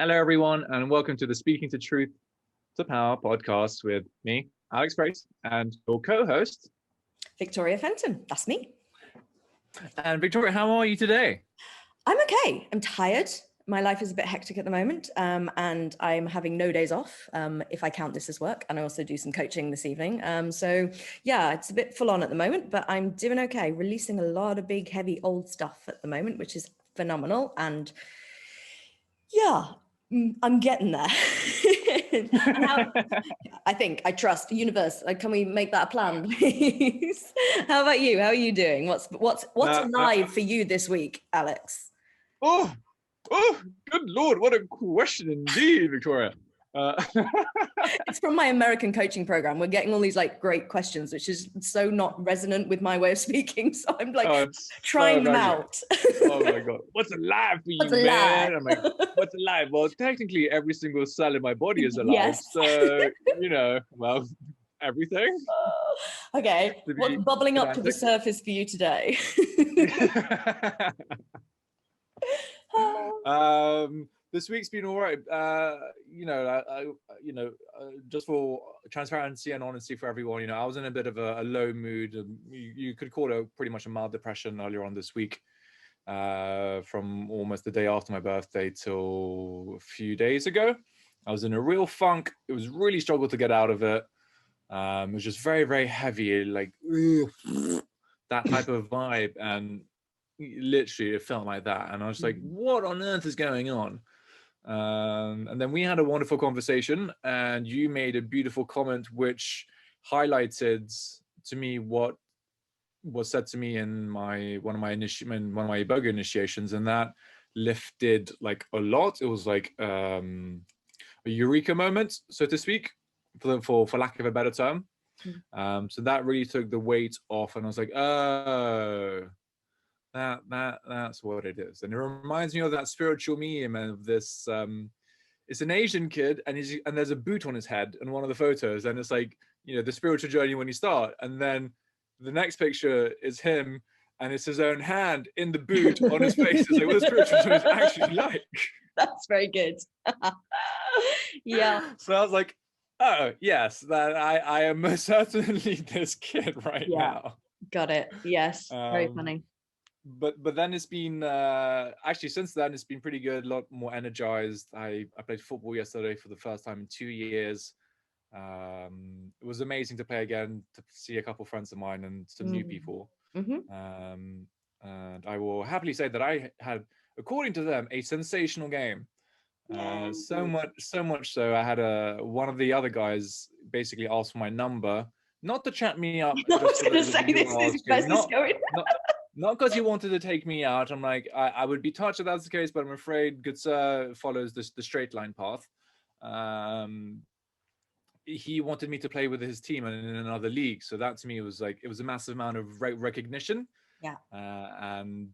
Hello, everyone, and welcome to the Speaking to Truth to Power podcast with me, Alex Fraysse, and your co-host, Victoria Fenton. That's me. And Victoria, how are you today? I'm okay. I'm tired. My life is a bit hectic at the moment, and I'm having no days off, if I count this as work. And I also do some coaching this evening. So yeah, it's a bit full on at the moment, but I'm doing okay. Releasing a lot of big, heavy, old stuff at the moment, which is phenomenal. And yeah, I'm getting there. I trust the universe. Can we make that a plan, please? How about you? How are you doing? What's alive for you this week, Alex? Oh, good Lord, what a question indeed, Victoria. It's from my American coaching program. We're getting all these great questions, which is so not resonant with my way of speaking. So I'm trying them out. Oh my God. What's alive for you, man? I'm like, what's alive? Well, technically every single cell in my body is alive. Yes. So, well, everything. Okay. What's bubbling up to the surface for you today? This week's been all right. Just for transparency and honesty for everyone, I was in a bit of a low mood. You could call it pretty much a mild depression earlier on this week, from almost the day after my birthday till a few days ago. I was in a real funk. It was really struggled to get out of it. It was just very, very heavy, that type of vibe. And literally it felt like that. And I was like, what on earth is going on? And then we had a wonderful conversation, and you made a beautiful comment which highlighted to me what was said to me in one of my yoga initiations, and that lifted a lot. It was like a eureka moment, so to speak, for lack of a better term. So that really took the weight off, and I was like, oh, that's what it is. And it reminds me of that spiritual meme of this it's an Asian kid, and there's a boot on his head in one of the photos, and it's like, the spiritual journey when you start, and then the next picture is him, and it's his own hand in the boot on his face. It's like, what the spiritual journey is actually like. That's very good. Yeah. So I was like, oh yes, that I am most certainly this kid now. Got it. Yes. Very funny. But then it's been actually since then it's been pretty good, a lot more energized. I played football yesterday for the first time in 2 years. It was amazing to play again, to see a couple of friends of mine and some new people. And I will happily say that I had, according to them, a sensational game. So much so I had one of the other guys basically asked for my number, not to chat me up. I was going to say, this is best going. Not because he wanted to take me out. I'm like, I would be touched if that's the case, but I'm afraid good sir follows the straight line path. He wanted me to play with his team and in another league. So that to me was it was a massive amount of recognition. Yeah. And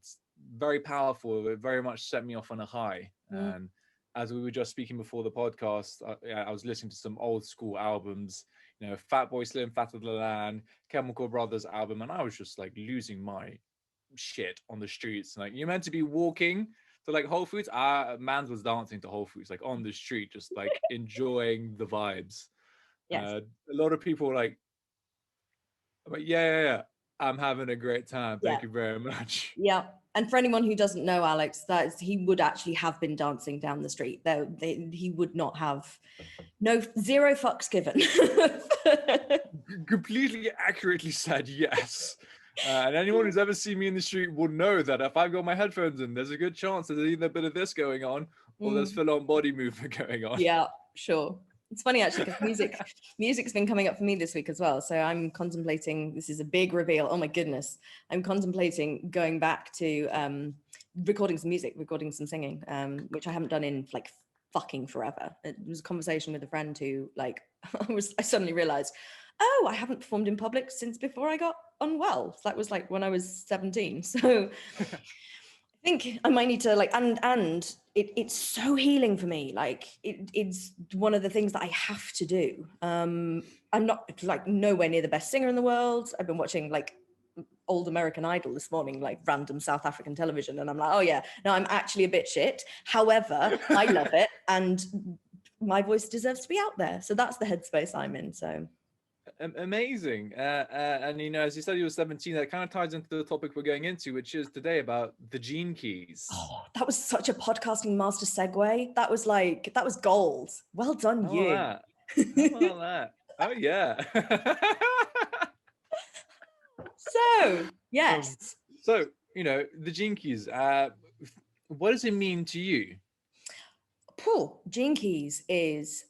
very powerful. It very much set me off on a high. And as we were just speaking before the podcast, I was listening to some old school albums, Fatboy Slim, Fatter Than the Land, Chemical Brothers album, and I was just losing my shit on the streets. You're meant to be walking to Whole Foods. Mans was dancing to Whole Foods on the street, just enjoying the vibes. Yes. A lot of people were yeah, I'm having a great time, thank you very much. Yeah. And for anyone who doesn't know Alex, he would actually have been dancing down the street, though he would not have zero fucks given. Completely accurately said, yes. And anyone who's ever seen me in the street will know that if I've got my headphones in, there's a good chance there's either a bit of this going on or there's full-on body movement going on. Yeah, sure. It's funny actually, because music's been coming up for me this week as well. So I'm contemplating, this is a big reveal. Oh my goodness. I'm contemplating going back to recording some music, recording some singing, which I haven't done in fucking forever. It was a conversation with a friend who I suddenly realized, oh, I haven't performed in public since before I got unwell. That was when I was 17. So I think I might need to and it's so healing for me. It's one of the things that I have to do. I'm not nowhere near the best singer in the world. I've been watching old American Idol this morning, like random South African television. And I'm like, oh yeah, no, I'm actually a bit shit. However, I love it. And my voice deserves to be out there. So that's the headspace I'm in. So amazing. And you know, as you said, you were 17, that kind of ties into the topic we're going into, which is today about the gene keys. Oh, that was such a podcasting master segue. That was gold. Well done, you. How about that? Oh yeah. So yes. So you know, the gene keys. What does it mean to you? Gene keys is,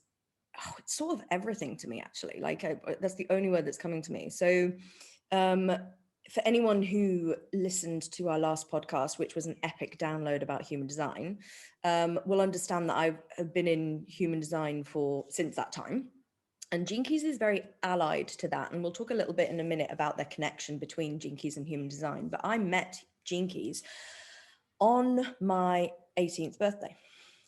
it's sort of everything to me, actually. Like that's the only word that's coming to me. So for anyone who listened to our last podcast, which was an epic download about human design, will understand that I've been in human design since that time. And gene keys is very allied to that. And we'll talk a little bit in a minute about their connection between gene keys and human design. But I met gene keys on my 18th birthday.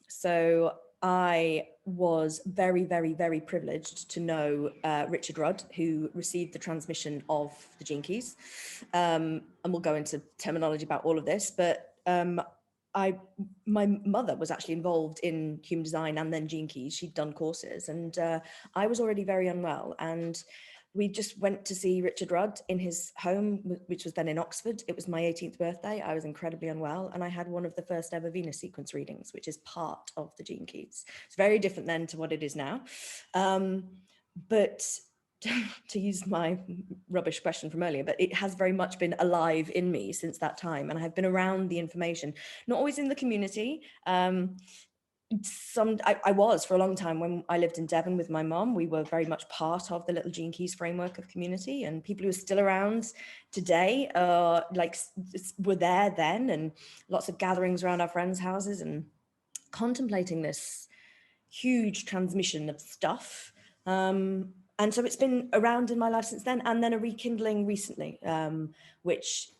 So I was very, very, very privileged to know Richard Rudd, who received the transmission of the gene keys. And we'll go into terminology about all of this, but my mother was actually involved in human design and then gene keys. She'd done courses, and I was already very unwell. And we just went to see Richard Rudd in his home, which was then in Oxford. It was my 18th birthday. I was incredibly unwell, and I had one of the first ever Venus sequence readings, which is part of the gene keys. It's very different then to what it is now. But to use my rubbish question from earlier, but it has very much been alive in me since that time. And I've been around the information, not always in the community. I was for a long time when I lived in Devon with my mom. We were very much part of the Little Gene Keys framework of community, and people who are still around today were there then, and lots of gatherings around our friends' houses and contemplating this huge transmission of stuff. And so it's been around in my life since then, and then a rekindling recently, which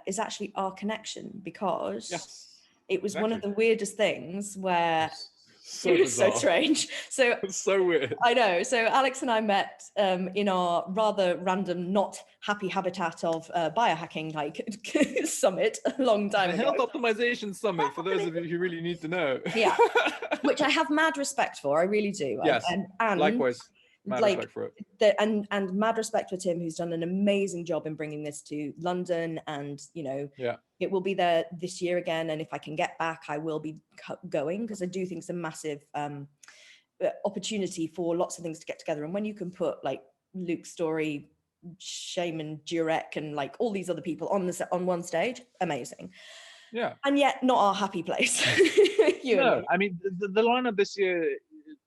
is actually our connection, because it was one of the weirdest things where it was so strange. So it's so weird. I know. So Alex and I met in our rather random, not happy habitat of biohacking summit a long time ago. Health optimization summit, for those of you who really need to know. Yeah, which I have mad respect for. I really do. Yes, and likewise. Mad respect for it. And mad respect for Tim, who's done an amazing job in bringing this to London, and it will be there this year again. And if I can get back, I will be going, because I do think it's a massive opportunity for lots of things to get together. And when you can put like Luke Story, Shaman Durek, and like all these other people on one stage, amazing. Yeah, and yet not our happy place. I mean the lineup this year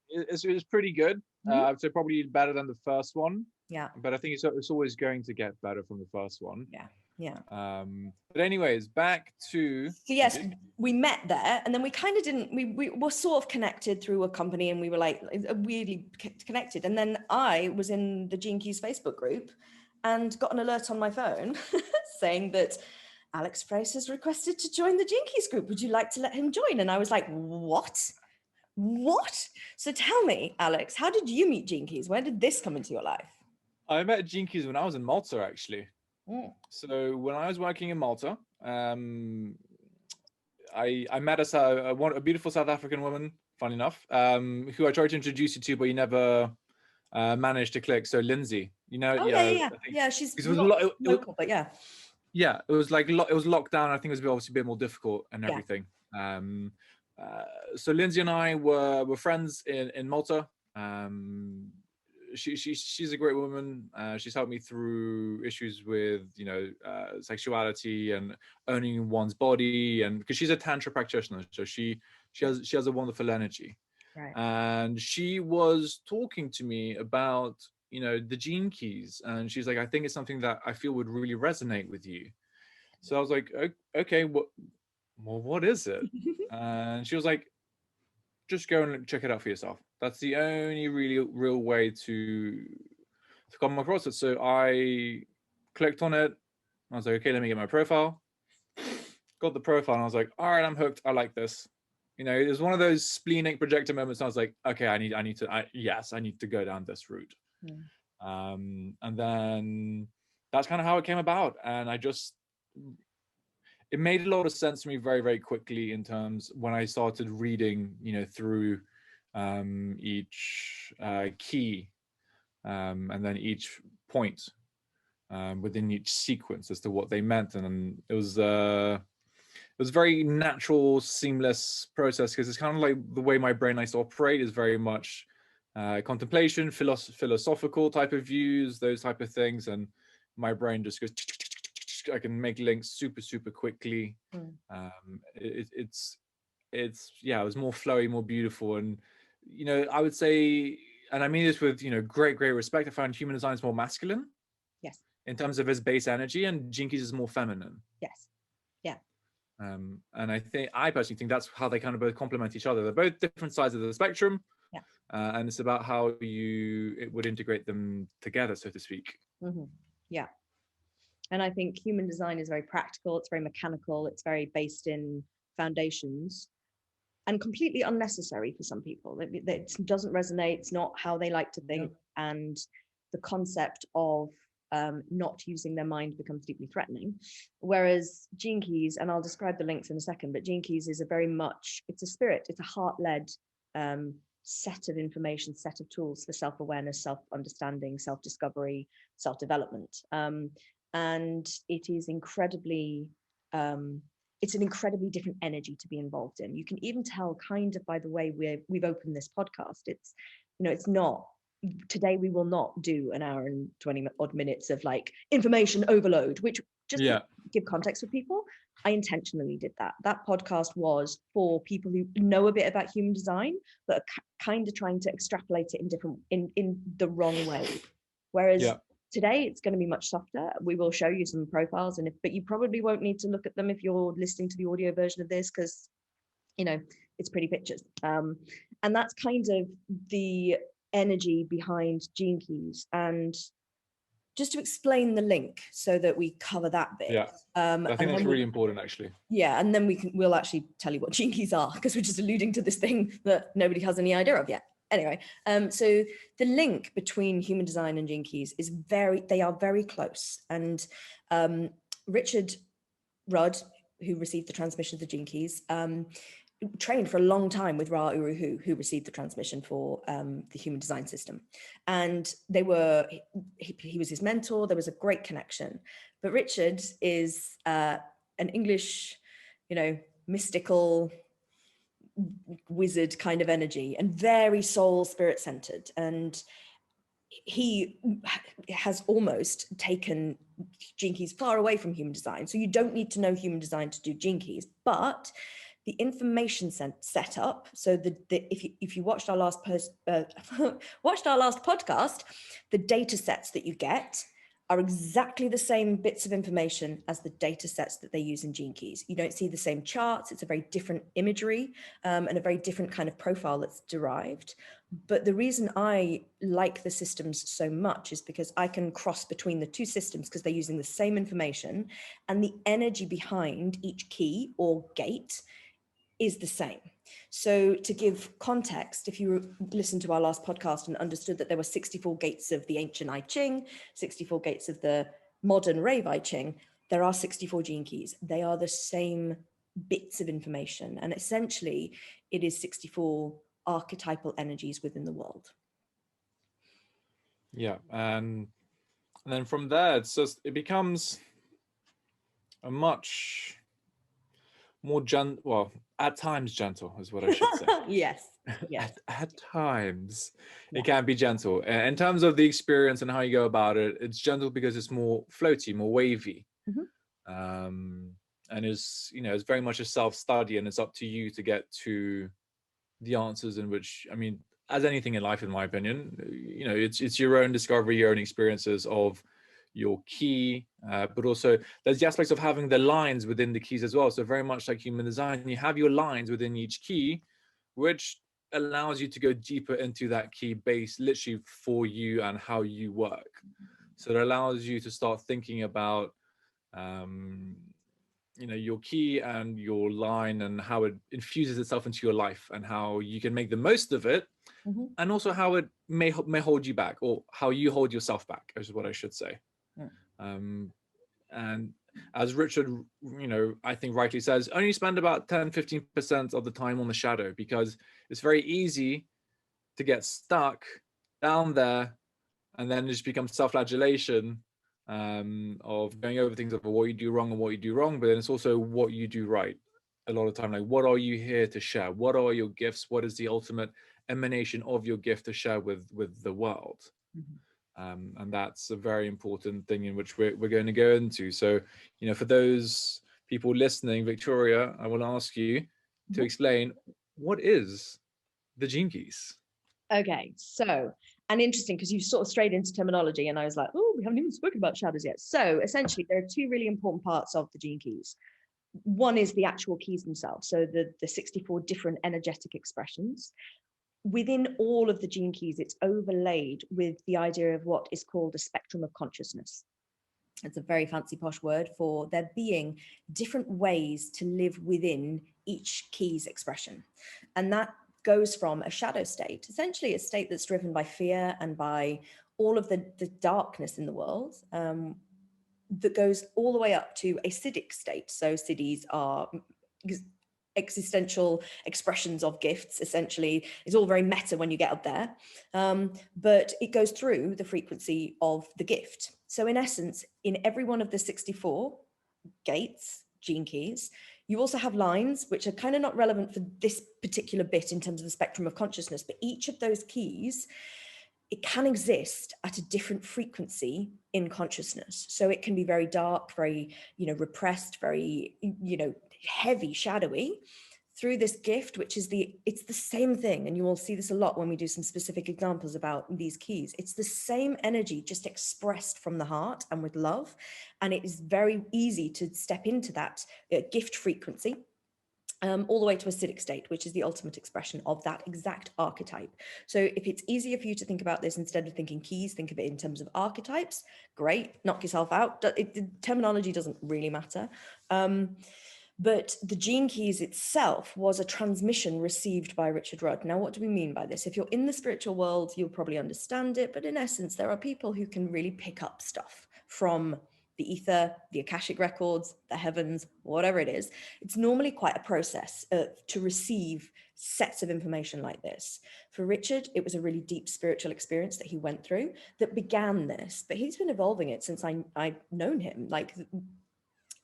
is pretty good. I would say probably better than the first one. Yeah. But I think it's always going to get better from the first one. Yeah. But anyways, back to... So yes, we met there, and then we kind of didn't, we were sort of connected through a company, and we were like weirdly connected. And then I was in the Gene Keys Facebook group and got an alert on my phone saying that Alex Fraysse has requested to join the Gene Keys group. Would you like to let him join? And I was like, what? So tell me, Alex, how did you meet Gene Keys? Where did this come into your life? I met Gene Keys when I was in Malta, actually. So when I was working in Malta, I met a beautiful South African woman, funny enough, who I tried to introduce you to, but you never managed to click. So Lindsay, Yeah, she's local, but yeah. Yeah, it was like it was locked down. I think it was obviously a bit more difficult and everything. So Lindsay and I were friends in Malta. She's a great woman. She's helped me through issues with sexuality and owning one's body, and because she's a tantra practitioner, so she has a wonderful energy. Right. And she was talking to me about the Gene Keys, and she's like, I think it's something that I feel would really resonate with you. So I was like, okay, what is it? And she was like, just go and check it out for yourself. That's the only really real way to come across it. So I clicked on it. I was like, okay, let me get my profile. Got the profile, and I was like, all right, I'm hooked. I like this. It was one of those splenic projector moments. I was like, okay, I need to go down this route. And then that's kind of how it came about. And it made a lot of sense to me very, very quickly in terms when I started reading, through each key and then each point within each sequence as to what they meant. And it was a very natural, seamless process, because it's kind of like the way my brain likes to operate is very much contemplation, philosophical type of views, those type of things. And my brain just goes, I can make links super, super quickly. It's it was more flowy, more beautiful. And, I would say, and I mean this with, great, great respect, I found human design is more masculine. Yes. In terms of his base energy, and Gene Keys is more feminine. Yes. Yeah. And I personally think that's how they kind of both complement each other. They're both different sides of the spectrum. Yeah. And it's about how it would integrate them together, so to speak. Yeah. And I think human design is very practical. It's very mechanical. It's very based in foundations, and completely unnecessary for some people. It doesn't resonate. It's not how they like to think. Yeah. And the concept of not using their mind becomes deeply threatening. Whereas Gene Keys, and I'll describe the links in a second, but Gene Keys is it's a spirit, it's a heart-led set of information, set of tools for self-awareness, self-understanding, self-discovery, self-development. And it is incredibly, it's an incredibly different energy to be involved in. You can even tell kind of by the way we've opened this podcast. It's, it's not, today we will not do an hour and 20 odd minutes of like information overload, which just to give context for people, I intentionally did that. That podcast was for people who know a bit about human design, but are kind of trying to extrapolate it in the wrong way. Whereas today it's going to be much softer. We will show you some profiles, but you probably won't need to look at them if you're listening to the audio version of this, because it's pretty pictures. And that's kind of the energy behind Gene Keys. And just to explain the link so that we cover that bit. I think that's really important, actually. Yeah, and then we'll actually tell you what Gene Keys are, because we're just alluding to this thing that nobody has any idea of yet. Anyway, so the link between human design and Gene Keys is they are very close. And Richard Rudd, who received the transmission of the Gene Keys, trained for a long time with Ra Uru Hu, who received the transmission for the human design system. And he was his mentor. There was a great connection. But Richard is an English, mystical wizard kind of energy, and very soul spirit centered. And he has almost taken Gene Keys far away from human design. So you don't need to know human design to do Gene Keys, but the information set up. So if you watched our last podcast, the data sets that you get are exactly the same bits of information as the data sets that they use in Gene Keys. You don't see the same charts. It's a very different imagery and a very different kind of profile that's derived. But the reason I like the systems so much is because I can cross between the two systems, because they're using the same information, and the energy behind each key or gate is the same. So to give context, if you listened to our last podcast and understood that there were 64 gates of the ancient I Ching, 64 gates of the modern Rave I Ching, there are 64 Gene Keys. They are the same bits of information. And essentially, it is 64 archetypal energies within the world. Yeah. And then from there, it becomes a much more at times gentle is what I should say. Yes. At times it can be gentle in terms of the experience and how you go about it. It's gentle because it's more floaty, more wavy. And it's very much a self-study, and it's up to you to get to the answers, in which, I mean, as anything in life, in my opinion, it's your own discovery, your own experiences of your key, but also there's the aspects of having the lines within the keys as well. So very much like human design, you have your lines within each key, which allows you to go deeper into that key base, literally for you and how you work. So it allows you to start thinking about your key and your line, and how it infuses itself into your life, and how you can make the most of it, and also how it may hold you back, or how you hold yourself back, is what I should say. And as Richard, I think rightly says, only spend about 10-15% of the time on the shadow, because it's very easy to get stuck down there, and then it just becomes self-flagellation of going over things of what you do wrong and what you do wrong, but then it's also what you do right. A lot of time, like, what are you here to share? What are your gifts? What is the ultimate emanation of your gift to share with the world? And that's a very important thing in which we're going to go into. So, for those people listening, Victoria, I will ask you to explain, what is the Gene Keys? Okay, so, and interesting because you sort of strayed into terminology, and I was like, oh, we haven't even spoken about shadows yet. So essentially, there are two really important parts of the Gene Keys. One is the actual keys themselves, so the 64 different energetic expressions. Within all of the Gene Keys, it's overlaid with the idea of what is called a spectrum of consciousness. It's a very fancy posh word for there being different ways to live within each key's expression. And that goes from a shadow state, essentially a state that's driven by fear and by all of the darkness in the world, that goes all the way up to a siddhic state. So siddhis are existential expressions of gifts. Essentially, it's all very meta when you get up there, but it goes through the frequency of the gift. So in essence, in every one of the 64 gates, Gene Keys, you also have lines which are kind of not relevant for this particular bit in terms of the spectrum of consciousness, but each of those keys, it can exist at a different frequency in consciousness. So it can be very dark, very, repressed, very, heavy, shadowy, through this gift, which is it's the same thing. And you will see this a lot when we do some specific examples about these keys. It's the same energy, just expressed from the heart and with love. And it is very easy to step into that gift frequency, all the way to a acidic state, which is the ultimate expression of that exact archetype. So if it's easier for you to think about this, instead of thinking keys, think of it in terms of archetypes. Great, knock yourself out. The terminology doesn't really matter. But the Gene Keys itself was a transmission received by Richard Rudd. Now, what do we mean by this? If you're in the spiritual world, you'll probably understand it. But in essence, there are people who can really pick up stuff from the ether, the Akashic records, the heavens, whatever it is. It's normally quite a process to receive sets of information like this. For Richard, it was a really deep spiritual experience that he went through that began this, but he's been evolving it since I've known him. Like,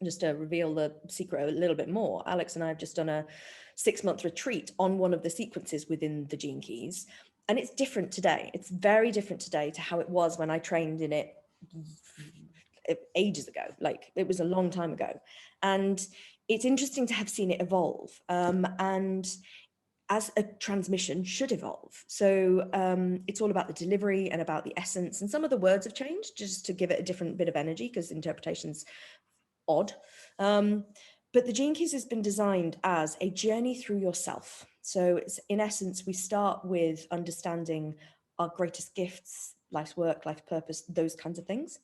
just to reveal the secret a little bit more, Alex and I have just done a 6-month retreat on one of the sequences within the Gene Keys. And it's different today. It's very different today to how it was when I trained in it ages ago. Like, it was a long time ago. And it's interesting to have seen it evolve. And as a transmission should evolve. So it's all about the delivery and about the essence. And some of the words have changed just to give it a different bit of energy, because interpretation's odd. But the Gene Keys has been designed as a journey through yourself. So it's, in essence, we start with understanding our greatest gifts, life's work, life purpose, those kinds of things.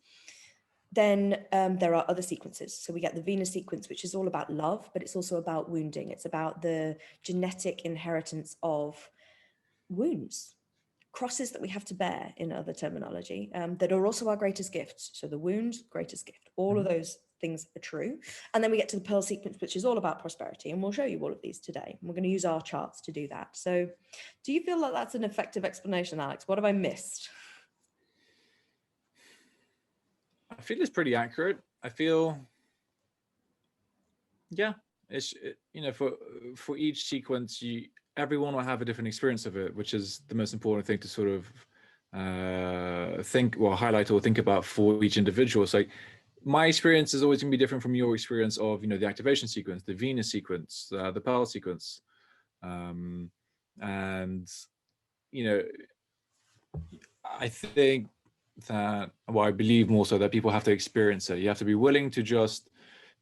Then there are other sequences. So we get the Venus sequence, which is all about love, but it's also about wounding. It's about the genetic inheritance of wounds, crosses that we have to bear, in other terminology, that are also our greatest gifts. So the wound, greatest gift, all of those things are true. And then we get to the Pearl sequence, which is all about prosperity. And we'll show you all of these today. And we're going to use our charts to do that. So do you feel like that's an effective explanation, Alex? What have I missed? I feel it's pretty accurate. I feel, yeah, it's, for each sequence, everyone will have a different experience of it, which is the most important thing to sort of highlight or think about for each individual. So my experience is always going to be different from your experience of, the activation sequence, the Venus sequence, the Pearl sequence. And, I think that, I believe more so that people have to experience it. You have to be willing to just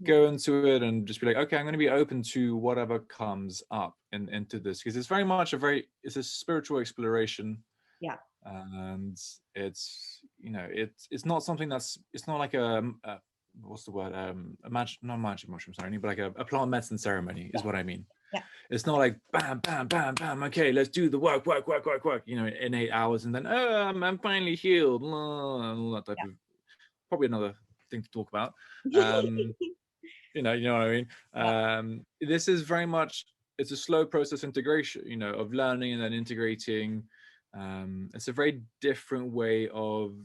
go into it and just be like, okay, I'm going to be open to whatever comes up into this, because it's very much it's a spiritual exploration. Yeah. And it's, it's not something it's not like what's the word? Not magic mushroom ceremony, but like a plant medicine ceremony is what I mean. Yeah. It's not like bam, bam, bam, bam. Okay, let's do the work, in 8 hours, and then I'm finally healed. All that type of, probably another thing to talk about. You know what I mean? This is very much, it's a slow process integration, you know, of learning and then integrating. It's a very different way of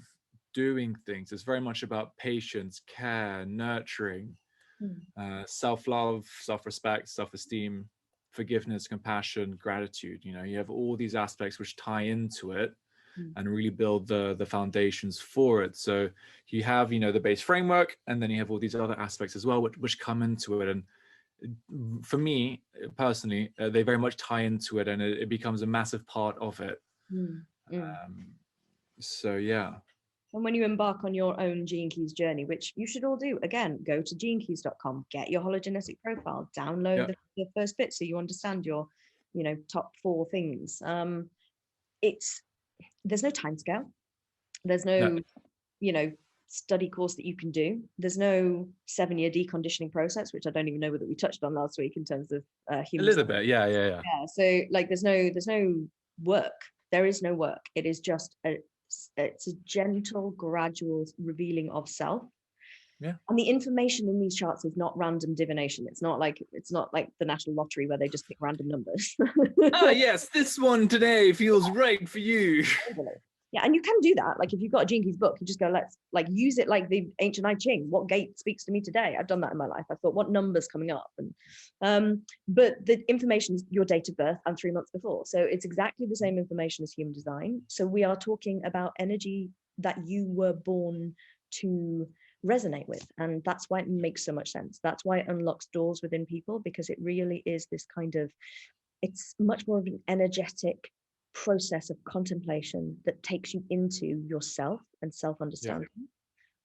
doing things. It's very much about patience, care, nurturing, self-love, self-respect, self-esteem, forgiveness, compassion, gratitude. You know, you have all these aspects which tie into it and really build the foundations for it. So you have, you know, the base framework, and then you have all these other aspects as well which come into it. And for me personally, they very much tie into it, and it becomes a massive part of it. So yeah. And when you embark on your own Gene Keys journey, which you should all do, again, go to genekeys.com, get your hologenetic profile, download the first bit so you understand your, you know, top 4 things. There's no time scale. There's no, you know, study course that you can do. There's no 7-year deconditioning process, which I don't even know whether we touched on last week in terms of human. A little bit, yeah. So like, there's no work. There is no work. It is just it's a gentle, gradual revealing of self. Yeah. And the information in these charts is not random divination. It's not like the national lottery where they just pick random numbers. Yes, this one today feels right for you. Yeah, and you can do that. Like if you've got a Gene Keys book, you just go, let's like use it like the ancient I Ching. What gate speaks to me today? I've done that in my life. I thought, what number's coming up? And but the information is your date of birth and 3 months before. So it's exactly the same information as human design. So we are talking about energy that you were born to resonate with. And that's why it makes so much sense. That's why it unlocks doors within people, because it really is this kind of, it's much more of an energetic process of contemplation that takes you into yourself and self-understanding,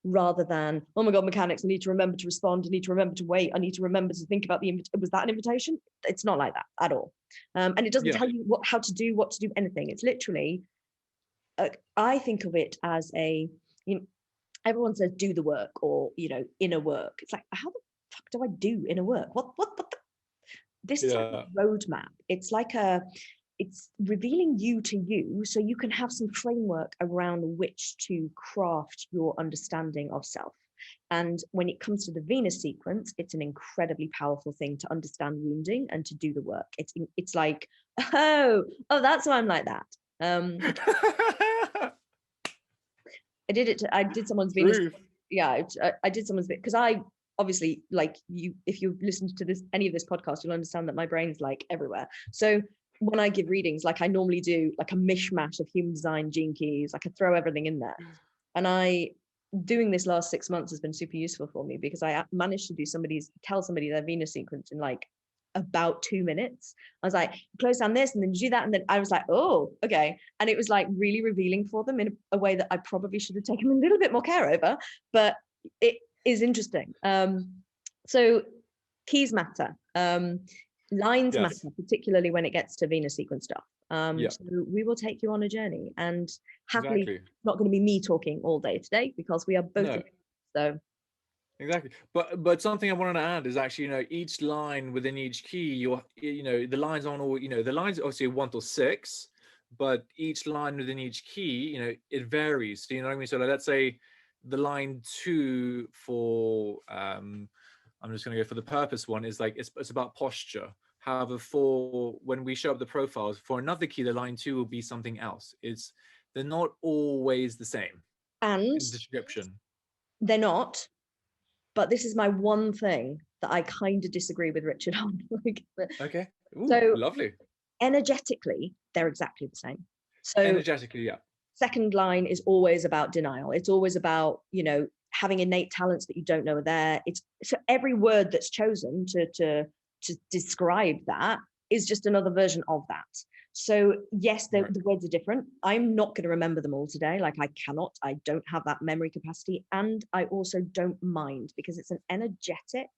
rather than, oh my God, mechanics, I need to remember to respond, I need to remember to wait, I need to remember to think about was that an invitation? It's not like that at all. And it doesn't tell you what to do anything. It's literally, I think of it as a, you know, everyone says do the work, or, you know, inner work. It's like, how the fuck do I do inner work? This is like a roadmap. It's like it's revealing you to you, so you can have some framework around which to craft your understanding of self. And when it comes to the Venus sequence, it's an incredibly powerful thing to understand wounding and to do the work. It's like, oh, that's why I'm like that. I did someone's Venus. Yeah, I did someone's bit, because I obviously, like you, if you listen to any of this podcast, you'll understand that my brain's like everywhere. So when I give readings, like I normally do like a mishmash of human design, Gene Keys, like I throw everything in there. And doing this last 6 months has been super useful for me, because I managed to tell somebody their Venus sequence in like about 2 minutes. I was like, close down this and then you do that, and then I was like, oh, okay. And it was like really revealing for them in a way that I probably should have taken a little bit more care over, but it is interesting. So keys matter, lines matter, particularly when it gets to Venus sequence stuff. So we will take you on a journey, and happily it's not going to be me talking all day today, because we are both so exactly. But something I wanted to add is actually, you know, each line within each key, you know, the lines aren't all, you know, the lines are obviously 1 to 6, but each line within each key, you know, it varies. So, you know what I mean? So let's say the line 2 for I'm just going to go for the purpose one, is like it's about posture. However, when we show up the profiles for another key, the line 2 will be something else. They're not always the same. And in the description. They're not. But this is my one thing that I kind of disagree with Richard on. Okay. Ooh, so lovely. Energetically, they're exactly the same. So energetically, yeah. Second line is always about denial. It's always about, you know, having innate talents that you don't know are there. It's so every word that's chosen to describe that is just another version of that. So yes, the words are different. I'm not going to remember them all today. Like I cannot, I don't have that memory capacity. And I also don't mind, because it's an energetic.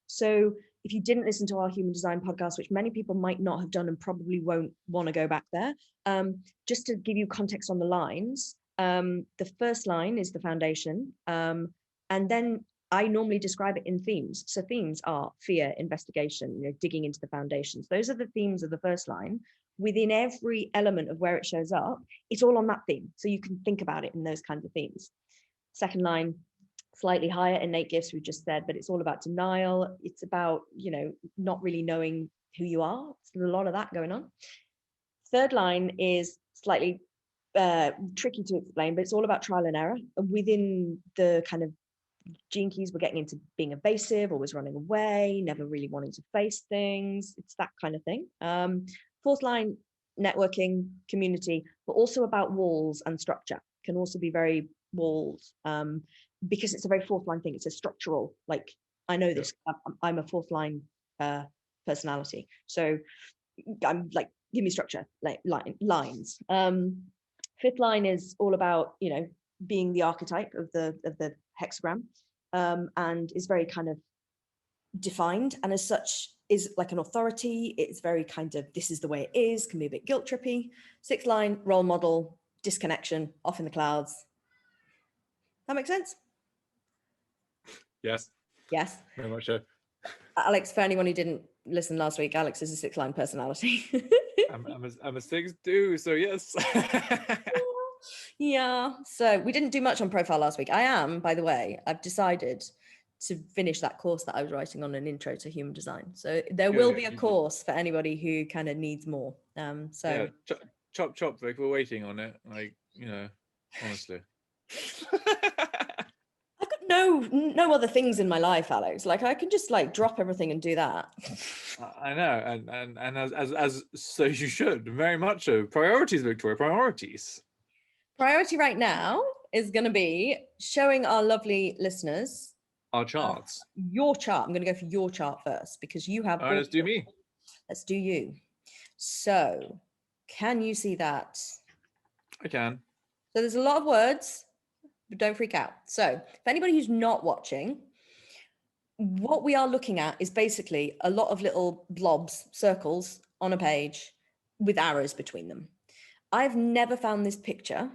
So if you didn't listen to our human design podcast, which many people might not have done and probably won't want to go back there, just to give you context on the lines, the first line is the foundation. And then I normally describe it in themes. So themes are fear, investigation, you know, digging into the foundations. Those are the themes of the first line. Within every element of where it shows up, it's all on that theme. So you can think about it in those kinds of themes. Second line, Slightly higher innate gifts, we just said, but it's all about denial. It's about, not really knowing who you are. There's a lot of that going on. Third line is slightly tricky to explain, but it's all about trial and error. Within the kind of gene keys, we're getting into being evasive, always running away, never really wanting to face things. It's that kind of thing. Fourth line, networking, community, but also about walls and structure. Can also be very walls, because it's a very fourth line thing. It's a structural, like, I know this, I'm a fourth line personality. So I'm like, give me structure, like lines. Fifth line is all about, being the archetype of the hexagram, and is very kind of defined, and as such is like an authority. It's very kind of, this is the way it is, can be a bit guilt trippy. Sixth line, role model, disconnection, off in the clouds. That makes sense? Yes. Yes. Very much so. Alex, for anyone who didn't listen last week, Alex is a sixth line personality. I'm a 6'2", so yes. Yeah, so we didn't do much on profile last week. I am, by the way, I've decided to finish that course that I was writing on an intro to human design. So there will be a course for anybody who kind of needs more. So yeah, chop, like we're waiting on it. Like, honestly. I've got no other things in my life, Alex. Like, I can just like drop everything and do that. I know, and as so you should, very much so. Priorities, Victoria, priorities. Priority right now is going to be showing our lovely listeners our charts. Your chart. I'm going to go for your chart first because you have. All right, let's do me. Let's do you. So, can you see that? I can. So there's a lot of words, but don't freak out. So, for anybody who's not watching, what we are looking at is basically a lot of little blobs, circles on a page with arrows between them. I've never found this picture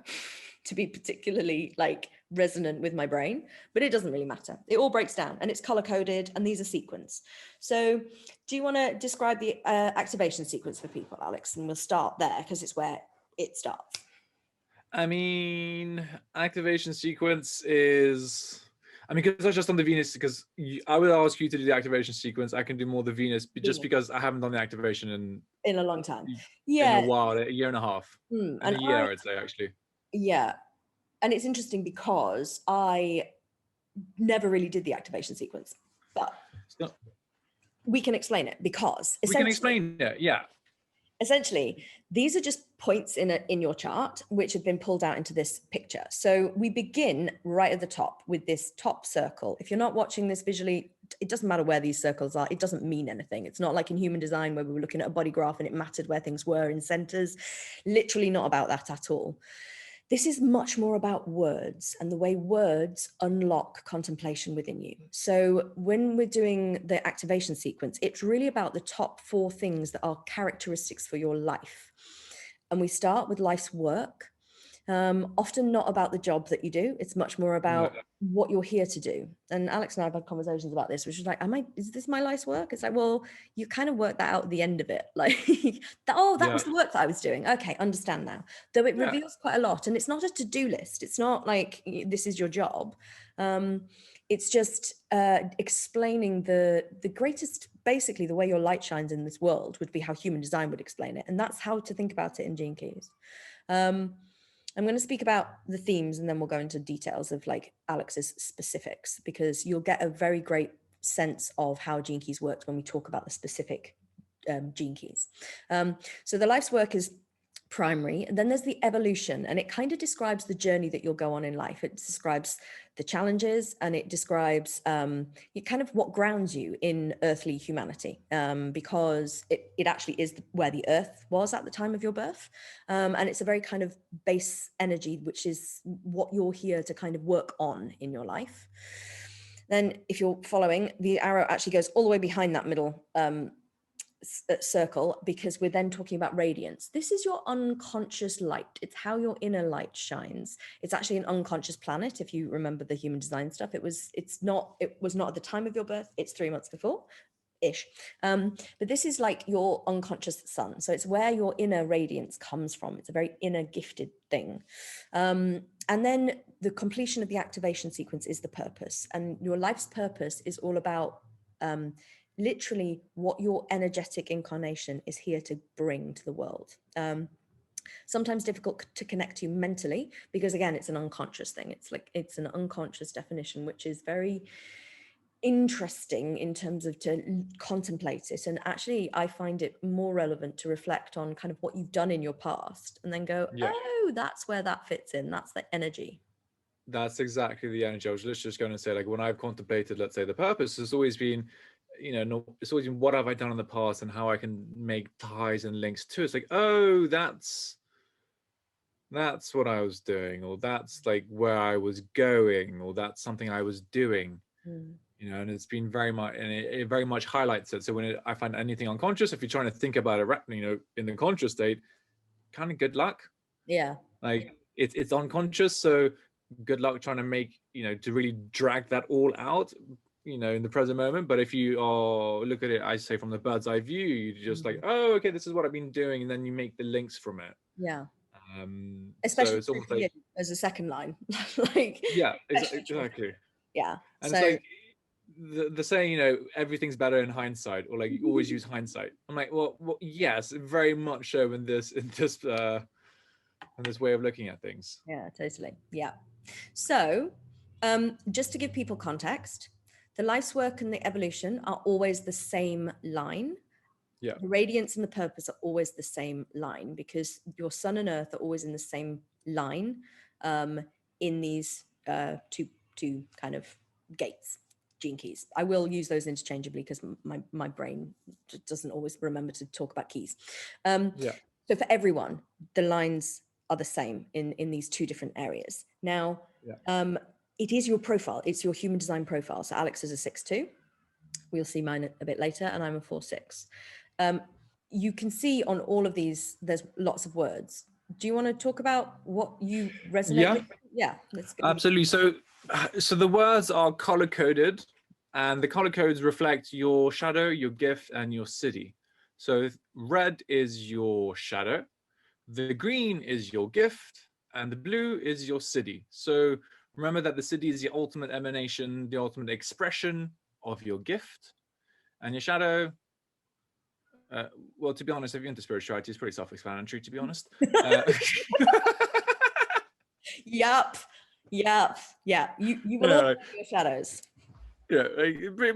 to be particularly like resonant with my brain, but it doesn't really matter. It all breaks down and it's color coded and these are sequence. So do you want to describe the activation sequence for people, Alex? And we'll start there because it's where it starts. I mean, activation sequence is, because I just done the Venus, because I would ask you to do the activation sequence. I can do more the Venus, just because I haven't done the activation in a long time. Yeah. In a while, a year and a half. And a year, I'd say, actually. Yeah. And it's interesting because I never really did the activation sequence, but we can explain it because we can explain it. Yeah. Essentially, these are just points in your chart, which have been pulled out into this picture. So we begin right at the top with this top circle. If you're not watching this visually, it doesn't matter where these circles are. It doesn't mean anything. It's not like in human design where we were looking at a body graph and it mattered where things were in centers. Literally not about that at all. This is much more about words and the way words unlock contemplation within you. So when we're doing the activation sequence, it's really about the top 4 things that are characteristics for your life. And we start with life's work. Often not about the job that you do. It's much more about what you're here to do. And Alex and I have had conversations about this, which is like, is this my life's work? It's like, well, you kind of work that out at the end of it. Like, that was the work that I was doing. Okay, understand now. Though it reveals quite a lot. And it's not a to-do list. It's not like, this is your job. It's just explaining the greatest, basically the way your light shines in this world would be how human design would explain it. And that's how to think about it in Gene Keys. I'm going to speak about the themes and then we'll go into details of like Alex's specifics, because you'll get a very great sense of how Gene Keys works when we talk about the specific Gene Keys. So the life's work is primary, and then there's the evolution, and it kind of describes the journey that you'll go on in life. It describes the challenges, and it describes kind of what grounds you in earthly humanity, because it actually is where the earth was at the time of your birth, and it's a very kind of base energy, which is what you're here to kind of work on in your life. Then if you're following, the arrow actually goes all the way behind that middle circle, because we're then talking about radiance. This is your unconscious light. It's how your inner light shines. It's actually an unconscious planet. If you remember the human design stuff, it was not at the time of your birth. It's 3 months before. ish. But this is like your unconscious sun. So it's where your inner radiance comes from. It's a very inner gifted thing. And then the completion of the activation sequence is the purpose. And your life's purpose is all about literally what your energetic incarnation is here to bring to the world. Sometimes difficult to connect to mentally, because again, it's an unconscious thing. It's an unconscious definition, which is very interesting in terms of to contemplate it. And actually, I find it more relevant to reflect on kind of what you've done in your past and then go, oh, that's where that fits in. That's the energy. That's exactly the energy. I was literally just going to say, like, when I've contemplated, let's say, the purpose, has always been, it's always been what have I done in the past and how I can make ties and links to it. It's like, oh, that's what I was doing, or that's like where I was going, or that's something I was doing. And it's been very much, and it very much highlights it. So when I find anything unconscious, if you're trying to think about it, in the conscious state, kind of good luck. Yeah. Like it's unconscious, so good luck trying to make, to really drag that all out, in the present moment. But if you look at it, I say, from the bird's eye view, you're just like, oh, okay, this is what I've been doing, and then you make the links from it. Yeah. Especially so it's almost like as a second line. Like, yeah, exactly. Yeah. And so, it's like the saying, everything's better in hindsight, or like you always use hindsight. I'm like, well, yes, very much so in this way of looking at things. Yeah, totally. Yeah. So just to give people context, the life's work and the evolution are always the same line. Yeah. The radiance and the purpose are always the same line, because your sun and earth are always in the same line in these two kind of gates, gene keys. I will use those interchangeably because my brain doesn't always remember to talk about keys. So for everyone, the lines are the same in these two different areas. Now, it is your profile. It's your human design profile. So Alex is a 6-2. We'll see mine a bit later, and I'm a 4-6. You can see on all of these, there's lots of words. Do you want to talk about what you resonate with? Yeah, let's go. Absolutely. So the words are color coded, and the color codes reflect your shadow, your gift, and your city. So red is your shadow, the green is your gift, and the blue is your city. So remember that the city is the ultimate emanation, the ultimate expression of your gift, and your shadow, well, to be honest, if you're into spirituality, it's pretty self-explanatory, to be honest. Yep. Yeah. You will all know your shadows. Yeah,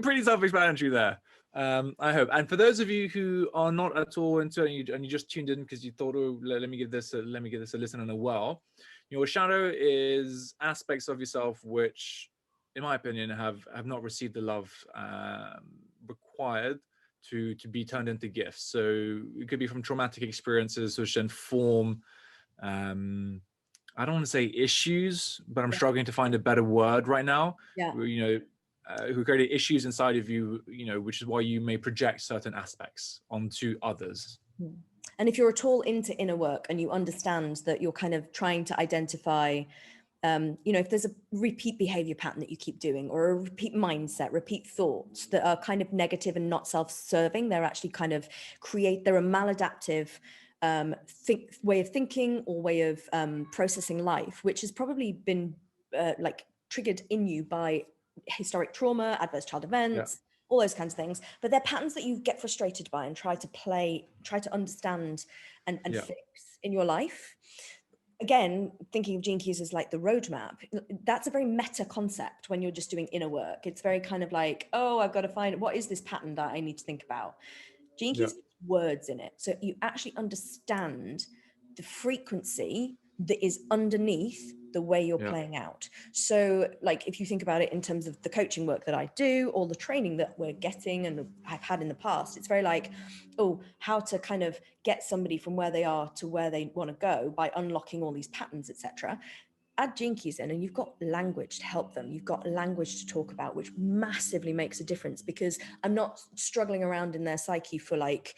pretty self-explanatory there. I hope. And for those of you who are not at all into it, and you just tuned in because you thought, oh, let me give this a listen and a whirl. Your shadow is aspects of yourself which, in my opinion, have not received the love required to be turned into gifts. So it could be from traumatic experiences which then form, I don't want to say issues, but I'm struggling to find a better word right now. Who created issues inside of you, which is why you may project certain aspects onto others. And if you're at all into inner work and you understand that you're kind of trying to identify, if there's a repeat behavior pattern that you keep doing, or a repeat mindset, repeat thoughts that are kind of negative and not self-serving, they're actually kind of they're a maladaptive way of thinking or way of processing life, which has probably been triggered in you by historic trauma, adverse child events, all those kinds of things. But they're patterns that you get frustrated by and try to understand and fix in your life. Again, thinking of Gene Keys as like the roadmap, that's a very meta concept when you're just doing inner work. It's very kind of like, oh, I've got to find, what is this pattern that I need to think about? Gene Keys has words in it. So you actually understand the frequency that is underneath the way you're playing out. So like, if you think about it in terms of the coaching work that I do, or the training that we're getting and I've had in the past, it's very like, oh, how to kind of get somebody from where they are to where they want to go by unlocking all these patterns, etc. Add Gene Keys in and you've got language to help them. You've got language to talk about, which massively makes a difference, because I'm not struggling around in their psyche for like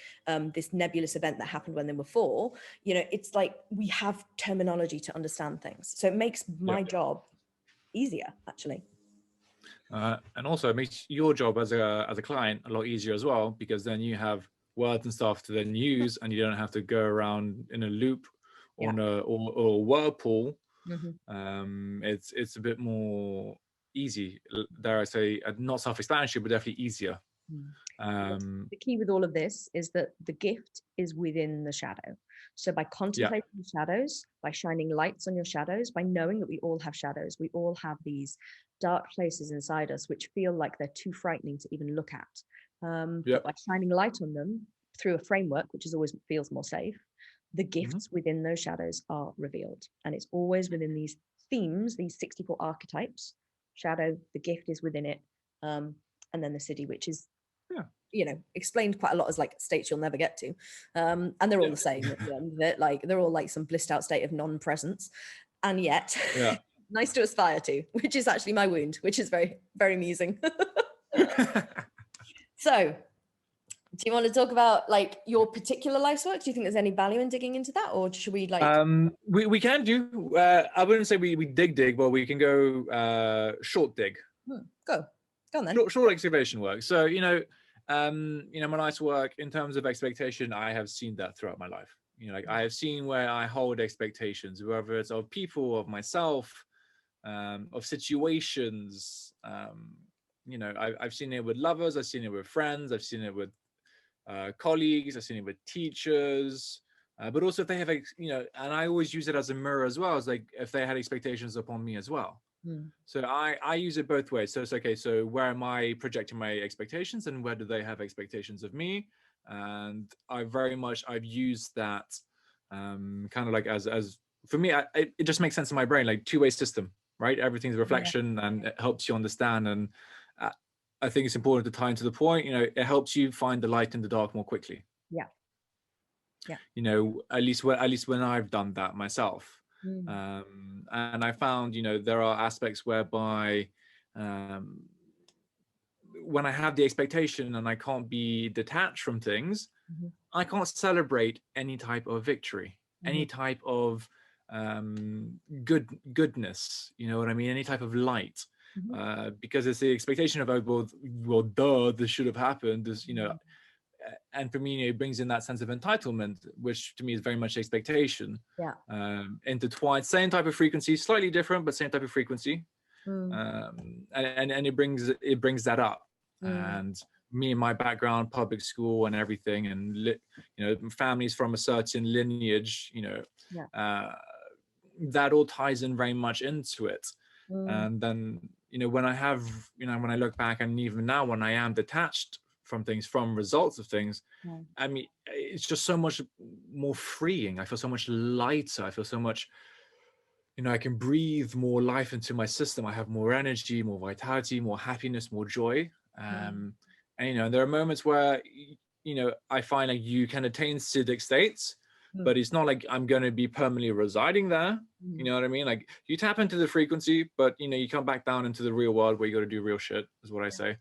this nebulous event that happened when they were 4. It's like we have terminology to understand things. So it makes my job easier, actually. And also it makes your job as a client a lot easier as well, because then you have words and stuff to then use, and you don't have to go around in a loop or or a whirlpool. It's a bit more easy, dare I say, not self-explanatory, but definitely easier. The key with all of this is that the gift is within the shadow. So by contemplating shadows, by shining lights on your shadows, by knowing that we all have shadows, we all have these dark places inside us which feel like they're too frightening to even look at. But by shining light on them through a framework, which is always feels more safe, the gifts within those shadows are revealed. And it's always within these themes, these 64 archetypes. Shadow, the gift is within it. And then the city, which is, explained quite a lot as like states you'll never get to. And they're all the same at the end. They're all like some blissed out state of non-presence. And yet, nice to aspire to, which is actually my wound, which is very, very amusing. So, do you want to talk about like your particular life's work? Do you think there's any value in digging into that, or should we like? We can do. I wouldn't say we dig, but we can go short dig. Go on then. Short excavation work. So my life's work in terms of expectation, I have seen that throughout my life. I have seen where I hold expectations, whether it's of people, of myself, of situations. I've seen it with lovers, I've seen it with friends, I've seen it with colleagues, I've seen it with teachers, but also if they have, and I always use it as a mirror as well, as like if they had expectations upon me as well. So I use it both ways. So it's okay, so where am I projecting my expectations, and where do they have expectations of me? And I've used that kind of like as for me, it just makes sense in my brain, like two-way system, right? Everything's a reflection, and it helps you understand. And I think it's important to tie into the point, it helps you find the light in the dark more quickly. At least when I've done that myself. And I found, there are aspects whereby when I have the expectation and I can't be detached from things, I can't celebrate any type of victory, any type of goodness, you know what I mean? Any type of light, because it's the expectation of, well, duh, this should have happened. This, and for me, it brings in that sense of entitlement, which to me is very much expectation. Intertwined, same type of frequency, slightly different, but same type of frequency. And it brings that up. And me and my background, public school and everything, and families from a certain lineage, that all ties in very much into it. And then when I look back, and even now when I am detached from things, from results of things, I mean, it's just so much more freeing. I feel so much lighter. I feel so much, I can breathe more life into my system. I have more energy, more vitality, more happiness, more joy. And there are moments where I find like you can attain Siddhic states, but it's not like I'm going to be permanently residing there. You know what I mean? Like you tap into the frequency, but you come back down into the real world where you got to do real shit, is what I say.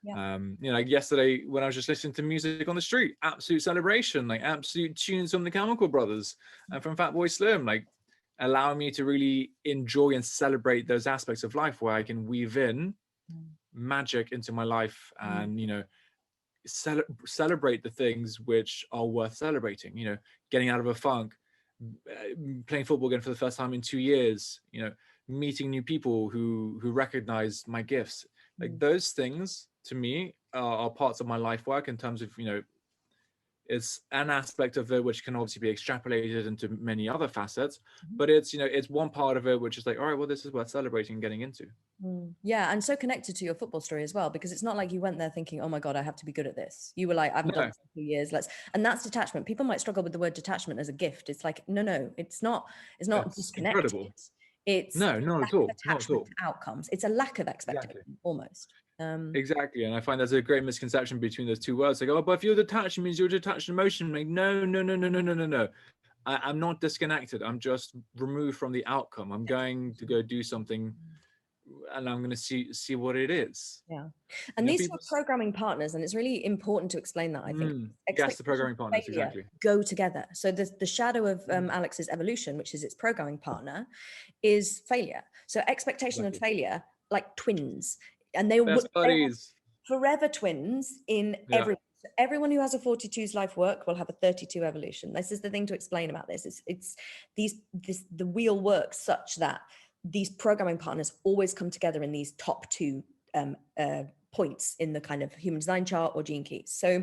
Like yesterday when I was just listening to music on the street, absolute celebration, like absolute tunes from the Chemical Brothers and from Fatboy Slim, like allowing me to really enjoy and celebrate those aspects of life where I can weave in magic into my life and celebrate the things which are worth celebrating. Getting out of a funk, playing football again for the first time in 2 years, meeting new people who recognize my gifts. Like those things to me are parts of my life work, in terms of it's an aspect of it which can obviously be extrapolated into many other facets, but it's it's one part of it which is like, all right, well, this is worth celebrating and getting into. Yeah, and so connected to your football story as well, because it's not like you went there thinking, oh my god, I have to be good at this. You were like, I've done this for 2 years, and that's detachment. People might struggle with the word detachment as a gift. It's like, no, it's not disconnected. Incredible. It's not at all. Not at all. To outcomes. It's a lack of expectation, almost. Exactly, and I find there's a great misconception between those two words. Like, oh, but if you're detached, it means you're detached emotion. Like, no. I'm not disconnected. I'm just removed from the outcome. I'm going to go do something, and I'm going to see what it is. And these are programming partners, and it's really important to explain that, I think. Yes, the programming partners, exactly. Go together. So the shadow of Alex's evolution, which is its programming partner, is failure. So expectation and failure, like twins. and they Best are buddies. forever twins in everyone who has a 42's life work will have a 32 evolution. This is the thing to explain about this. It's the wheel works such that these programming partners always come together in these top two points in the kind of human design chart or gene keys. So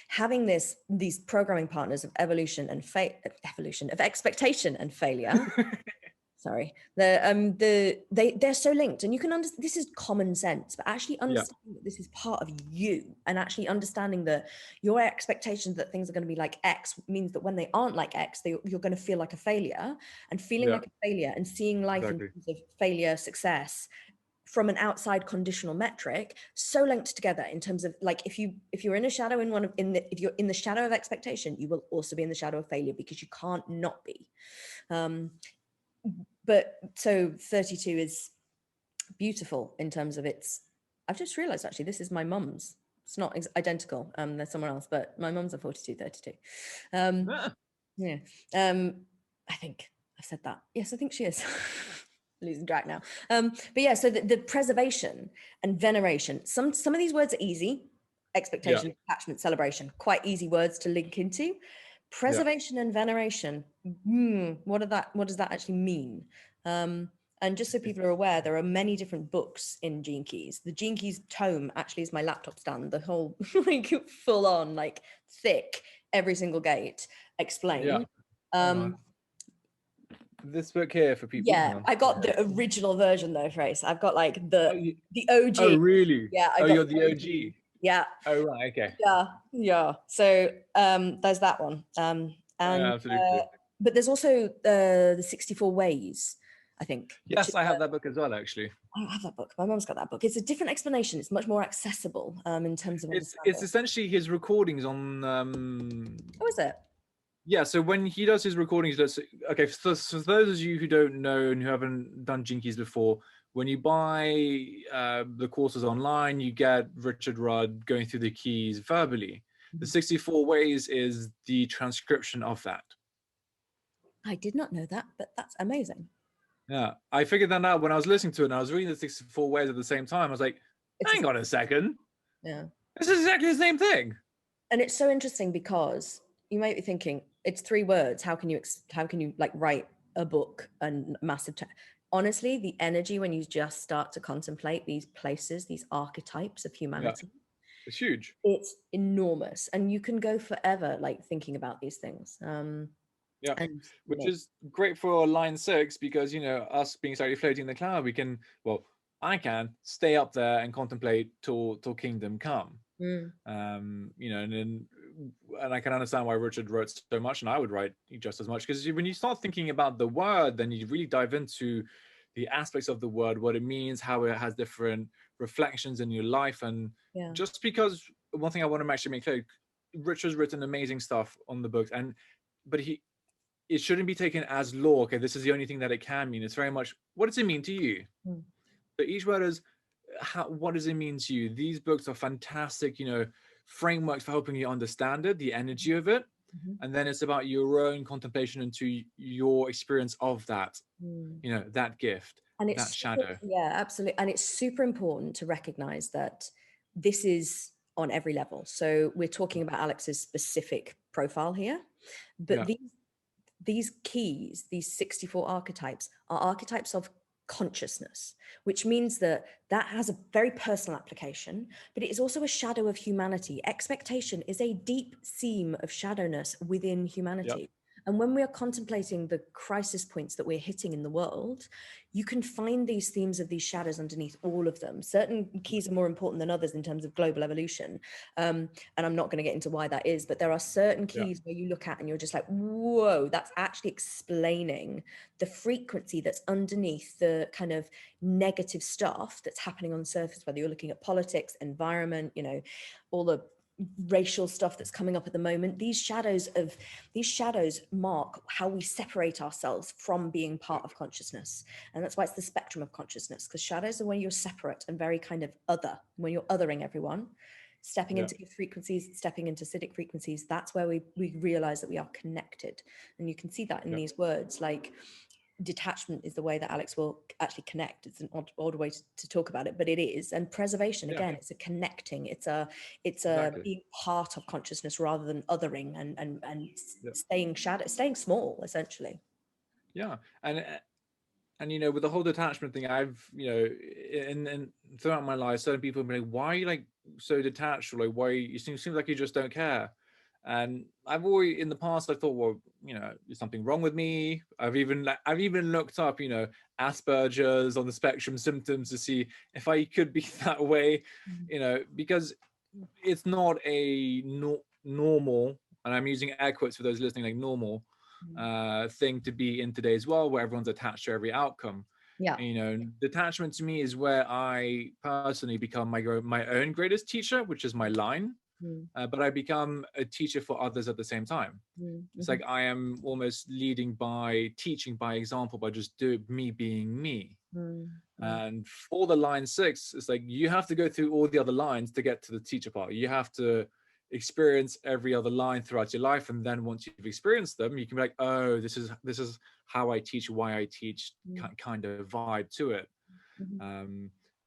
having these programming partners of evolution and of expectation and failure sorry, they're so linked, and you can understand this is common sense, but actually understanding that this is part of you, and actually understanding that your expectations that things are going to be like X means that when they aren't like X, you're going to feel like a failure, and feeling like a failure and seeing life in terms of failure, success from an outside conditional metric, so linked together in terms of like if you're in a shadow if you're in the shadow of expectation, you will also be in the shadow of failure, because you can't not be. But so 32 is beautiful in terms of I've just realized actually this is my mum's. It's not identical. There's someone else, but my mum's a 42, 32. Yeah. I think I've said that. Yes, I think she is. Losing track now. But yeah, so the preservation and veneration. Some of these words are easy. Expectation, attachment, celebration. Quite easy words to link into. Preservation and veneration. What does that actually mean? And just so people are aware, there are many different books in Gene Keys. The Gene Keys tome actually is my laptop stand. The whole like full on, like thick, every single gate explained. This book here for people. Yeah, I got the original version though, Fraysse. I've got like the OG. Oh, really? Yeah. You're the OG. Yeah. Oh, right. Okay. Yeah. So there's that one. Absolutely. But there's also the 64 Ways, I think. Yes, I have that book as well, actually. I don't have that book. My mom's got that book. It's a different explanation. It's much more accessible in terms of it's essentially his recordings on. Oh, is it? Yeah, so when he does his recordings, okay, for those of you who don't know and who haven't done Gene Keys before, when you buy the courses online, you get Richard Rudd going through the keys verbally. The 64 Ways is the transcription of that. I did not know that, but that's amazing. Yeah, I figured that out when I was listening to it, and I was reading the 64 Ways at the same time. I was like, hang on a second. Yeah. This is exactly the same thing. And it's so interesting because you might be thinking, it's 3 words. How can you like write a book and massive honestly, the energy when you just start to contemplate these places, these archetypes of humanity, it's huge. It's enormous, and you can go forever like thinking about these things. Which is great for line 6, because us being slightly floating in the cloud, I can stay up there and contemplate till kingdom come. And I can understand why Richard wrote so much, and I would write just as much, because when you start thinking about the word, then you really dive into the aspects of the word, what it means, how it has different reflections in your life. And just because one thing I want to actually make clear, Richard's written amazing stuff on the books, but it shouldn't be taken as law. Okay, this is the only thing that it can mean. It's very much, what does it mean to you? So each word is, what does it mean to you? These books are fantastic, frameworks for helping you understand it, the energy of it. And then it's about your own contemplation into your experience of that, that gift, and that shadow. Yeah, absolutely. And it's super important to recognize that this is on every level. So we're talking about Alex's specific profile here, but these keys, these 64 archetypes, are archetypes of consciousness, which means that has a very personal application, but it is also a shadow of humanity. Expectation is a deep seam of shadowness within humanity. And when we are contemplating the crisis points that we're hitting in the world, you can find these themes of these shadows underneath all of them. Certain keys are more important than others in terms of global evolution. And I'm not going to get into why that is, but there are certain keys where you look at and you're just like, whoa, that's actually explaining the frequency that's underneath the kind of negative stuff that's happening on the surface, whether you're looking at politics, environment, all the racial stuff that's coming up at the moment. These shadows mark how we separate ourselves from being part of consciousness, and that's why it's the spectrum of consciousness, because shadows are when you're separate and very kind of other, when you're othering everyone, stepping into frequencies, stepping into acidic frequencies. That's where we realize that we are connected, and you can see that in these words. Like detachment is the way that Alex will actually connect. It's an odd way to talk about it, but it is. And preservation, again, it's a connecting. It's a Exactly. being part of consciousness rather than othering and Yeah. staying small, essentially. Yeah. And you know, with the whole detachment thing, I've, you know, in throughout my life, certain people have been like, why are you like so detached? Or like, why you seems like you just don't care. And I've always, in the past, I thought, well, you know, is something wrong with me? I've even looked up, you know, Asperger's on the spectrum symptoms to see if I could be that way, you know, because it's not a normal, and I'm using air quotes for those listening, like normal thing to be in today's world where everyone's attached to every outcome. Yeah. And, you know, detachment to me is where I personally become my own greatest teacher, which is my line. But I become a teacher for others at the same time. It's like I am almost leading by teaching by example, by just me being me. And for the line 6, it's like you have to go through all the other lines to get to the teacher part. You have to experience every other line throughout your life, and then once you've experienced them, you can be like, oh, this is how I teach, why I teach, kind of vibe to it.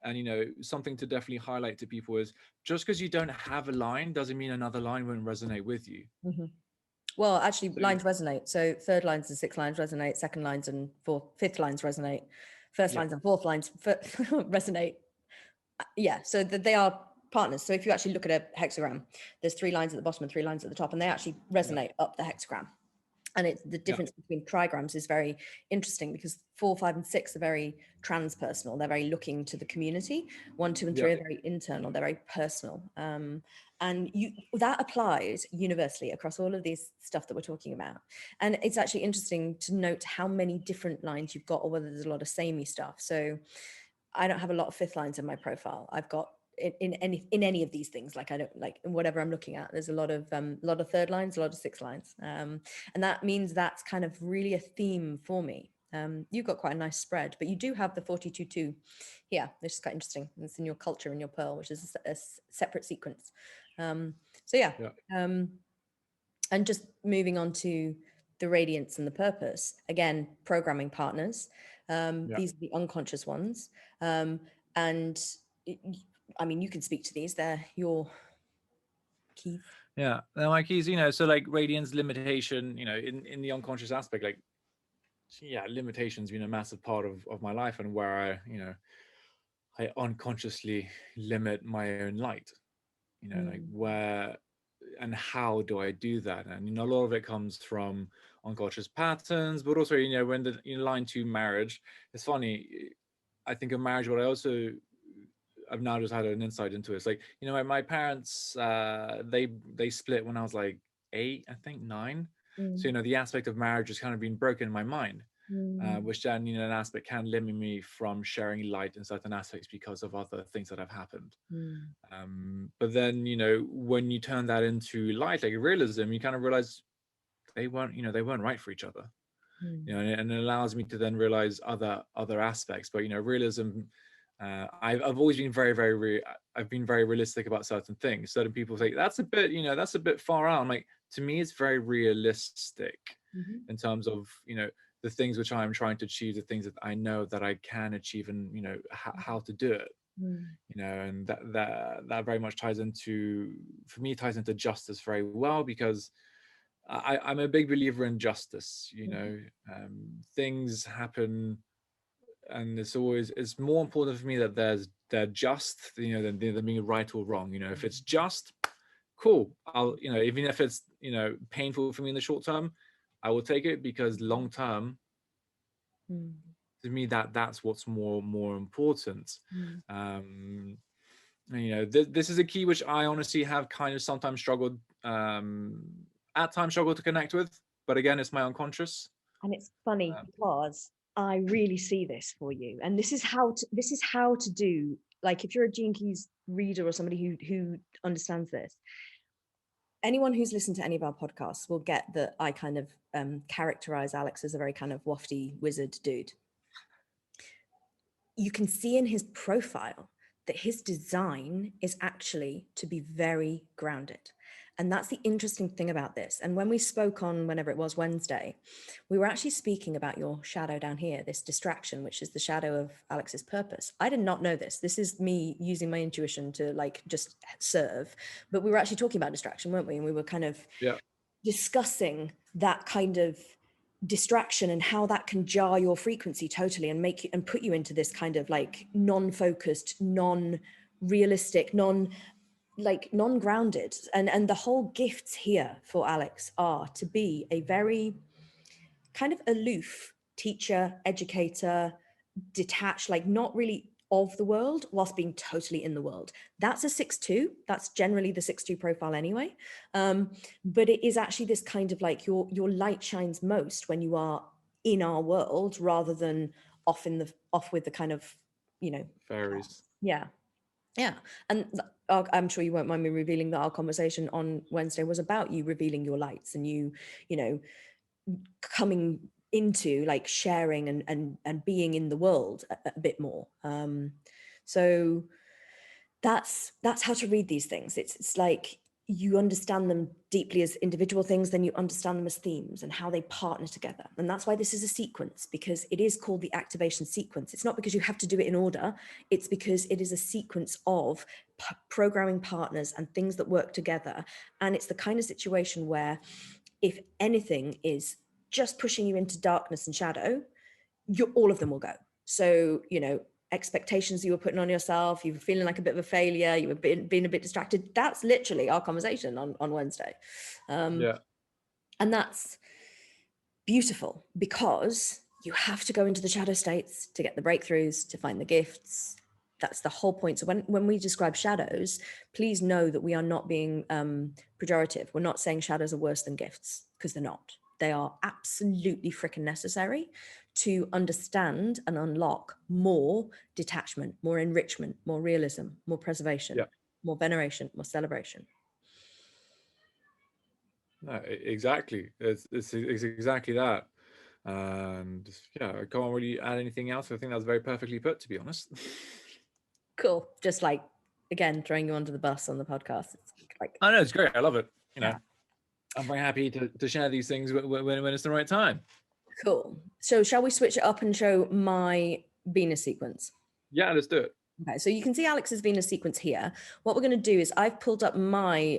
And, you know, something to definitely highlight to people is just because you don't have a line doesn't mean another line won't resonate with you. Well, actually, lines resonate. So third lines and sixth lines resonate. Second lines and fifth lines resonate. First lines and fourth lines resonate. Yeah, so they are partners. So if you actually look at a hexagram, there's 3 lines at the bottom and 3 lines at the top, and they actually resonate up the hexagram. And it's the difference between trigrams is very interesting because 4, 5, and 6 are very transpersonal. They're very looking to the community. 1, 2, and 3 are very internal. They're very personal. And that applies universally across all of these stuff that we're talking about. And it's actually interesting to note how many different lines you've got, or whether there's a lot of samey stuff. So I don't have a lot of fifth lines in my profile. I've got in any of these things, like I don't like whatever I'm looking at, there's a lot of third lines, a lot of sixth lines, and that means that's kind of really a theme for me. You've got quite a nice spread, but you do have the 42-2 here, which is quite interesting. It's in your culture and your pearl, which is a separate sequence. And just moving on to the radiance and the purpose, again, programming partners. These are the unconscious ones, and I mean, you can speak to these. They're your keys. Yeah, they're my keys. You know, so like radiance, limitation. You know, in the unconscious aspect, like limitation's been a massive part of my life, and where I unconsciously limit my own light. You know, like where and how do I do that? And, you know, a lot of it comes from unconscious patterns, but also, you know, when the line 2 marriage, it's funny. I think of marriage, but I've now just had an insight into it. It's like, you know, my parents, they split when I was like 8, I think 9. So, you know, the aspect of marriage has kind of been broken in my mind, which then, you know, an aspect can limit me from sharing light in certain aspects because of other things that have happened. But then, you know, when you turn that into light, like realism, you kind of realize they weren't right for each other. You know, and it allows me to then realize other aspects. But, you know, realism, I've always been I've been very realistic about certain things. Certain people say that's a bit far out. I'm like, to me, it's very realistic in terms of, you know, the things which I'm trying to achieve, the things that I know that I can achieve, and, you know, how to do it. You know, and that very much ties into justice very well, because I'm a big believer in justice. You know, things happen, and it's more important for me that they're just, you know, than being right or wrong. You know, if it's just, cool. I'll, you know, even if it's, you know, painful for me in the short term, I will take it, because long term, to me, that's what's more important. And, you know, this is a key which I honestly have kind of sometimes struggled to connect with, but again, it's my unconscious. And it's funny because I really see this for you, and this is how to do, like, if you're a Gene Keys reader or somebody who understands this. Anyone who's listened to any of our podcasts will get that I kind of characterize Alex as a very kind of wafty wizard dude. You can see in his profile that his design is actually to be very grounded. And that's the interesting thing about this. And when we spoke on whenever it was Wednesday, we were actually speaking about your shadow down here, this distraction, which is the shadow of Alex's purpose. I did not know this. This is me using my intuition to like just serve. But we were actually talking about distraction, weren't we? And we were kind of discussing that kind of distraction and how that can jar your frequency totally and make you and put you into this kind of like non-focused, non-realistic, non-grounded. And the whole gifts here for Alex are to be a very kind of aloof teacher, educator, detached, like not really of the world whilst being totally in the world. That's a 6-2. That's generally the 6-2 profile anyway. But it is actually this kind of like your light shines most when you are in our world rather than off with the kind of, fairies. Yeah. And I'm sure you won't mind me revealing that our conversation on Wednesday was about you revealing your lights and you coming into like sharing and being in the world a bit more. So that's how to read these things. It's like you understand them deeply as individual things, then you understand them as themes and how they partner together. And that's why this is a sequence, because it is called the activation sequence. It's not because you have to do it in order. It's because it is a sequence of programming partners and things that work together. And it's the kind of situation where if anything is just pushing you into darkness and shadow, all of them will go. So, expectations you were putting on yourself, you were feeling like a bit of a failure, you were being a bit distracted. That's literally our conversation on Wednesday. And that's beautiful because you have to go into the shadow states to get the breakthroughs, to find the gifts. That's the whole point. So when we describe shadows, please know that we are not being pejorative. We're not saying shadows are worse than gifts, because they're not. They are absolutely freaking necessary to understand and unlock more detachment, more enrichment, more realism, more preservation, more veneration, more celebration. No, exactly. It's exactly that. And I can't really add anything else. I think that's very perfectly put, to be honest. Cool. Just like, again, throwing you under the bus on the podcast. It's like, I know, it's great. I love it. I'm very happy to share these things when it's the right time. Cool. So shall we switch it up and show my Venus sequence? Yeah, let's do it. Okay, so you can see Alex's Venus sequence here. What we're going to do is I've pulled up my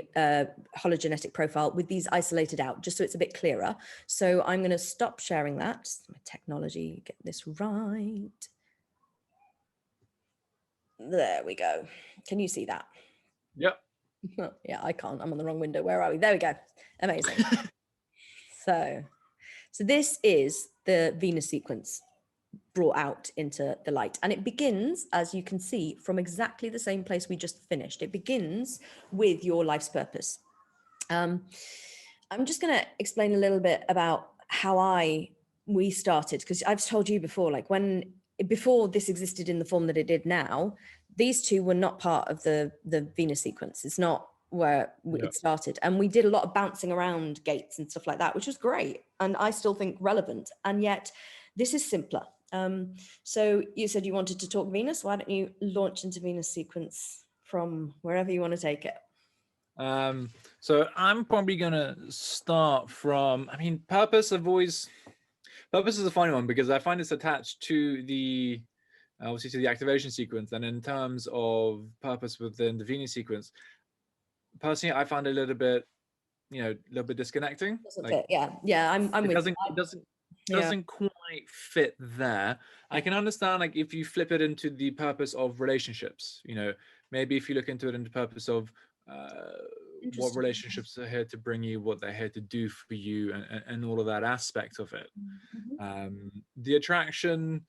hologenetic profile with these isolated out, just so it's a bit clearer. So I'm going to stop sharing that. My technology, get this right. There we go. Can you see that? Yep. Yeah, I can't. I'm on the wrong window. Where are we? There we go. Amazing. So this is the Venus sequence brought out into the light. And it begins, as you can see, from exactly the same place we just finished. It begins with your life's purpose. I'm just going to explain a little bit about how we started, because I've told you before, like before this existed in the form that it did now, these two were not part of the Venus sequence. It's not where it started. And we did a lot of bouncing around gates and stuff like that, which was great. And I still think relevant. And yet this is simpler. So you said you wanted to talk Venus. Why don't you launch into Venus sequence from wherever you want to take it? So I'm probably going to start from, purpose is a funny one because I find it's attached to the, obviously to the activation sequence. And in terms of purpose within the Venus sequence, personally, I found it a little bit disconnecting. I'm with you. It doesn't quite fit there. I can understand, like, if you flip it into the purpose of relationships, maybe if you look into it in the purpose of what relationships are here to bring you, what they're here to do for you, and all of that aspect of it. The attraction,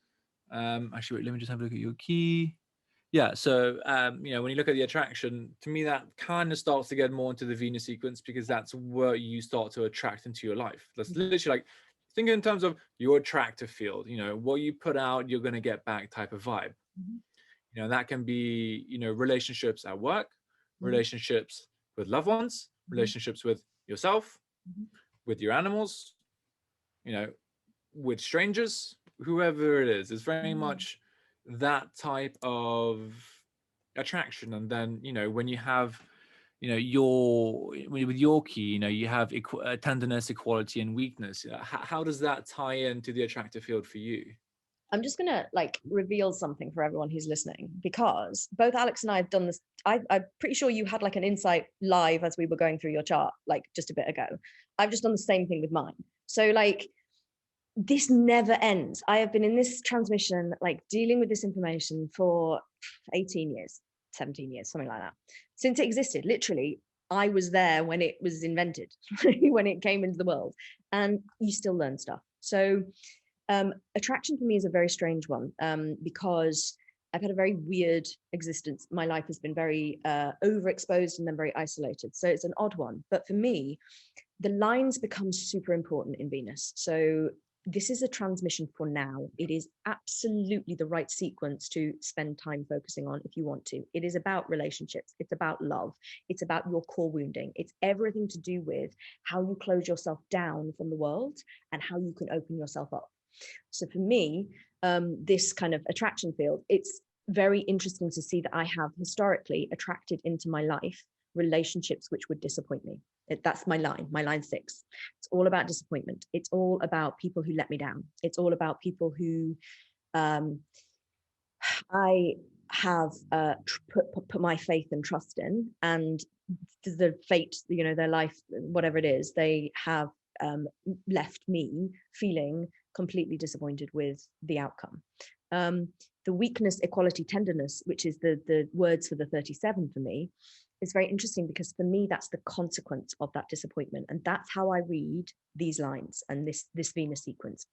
actually, wait, let me just have a look at your key. Yeah, so when you look at the attraction, to me that kind of starts to get more into the Venus sequence, because that's where you start to attract into your life. That's literally like, think in terms of your attractive field, what you put out, you're going to get back type of vibe. That can be, relationships at work, relationships with loved ones, relationships with yourself, with your animals, with strangers, whoever it is. It's very much that type of attraction. And then, when you have you know, with your key, you know, you have tenderness, equality, and weakness. How does that tie into the attractive field for you? I'm just going to like reveal something for everyone who's listening, because both Alex and I have done this. I'm pretty sure you had like an insight live as we were going through your chart, like just a bit ago. I've just done the same thing with mine. So like, this never ends. I have been in this transmission, like dealing with this information for 18 years, 17 years, something like that. Since it existed, literally, I was there when it was invented, when it came into the world, and you still learn stuff. So attraction for me is a very strange one, because I've had a very weird existence. My life has been very overexposed and then very isolated. So it's an odd one. But for me, the lines become super important in Venus. So this is a transmission for now. It is absolutely the right sequence to spend time focusing on if you want to. It is about relationships. It's about love. It's about your core wounding. It's everything to do with how you close yourself down from the world and how you can open yourself up. So for me, this kind of attraction field, it's very interesting to see that I have historically attracted into my life relationships which would disappoint me. That's my line 6. It's all about disappointment. It's all about people who let me down. It's all about people who I have put my faith and trust in, and the fate, you know, their life, whatever it is, they have left me feeling completely disappointed with the outcome. The weakness, equality, tenderness, which is the words for the 37 for me, is very interesting, because for me, that's the consequence of that disappointment. And that's how I read these lines and this Venus sequence.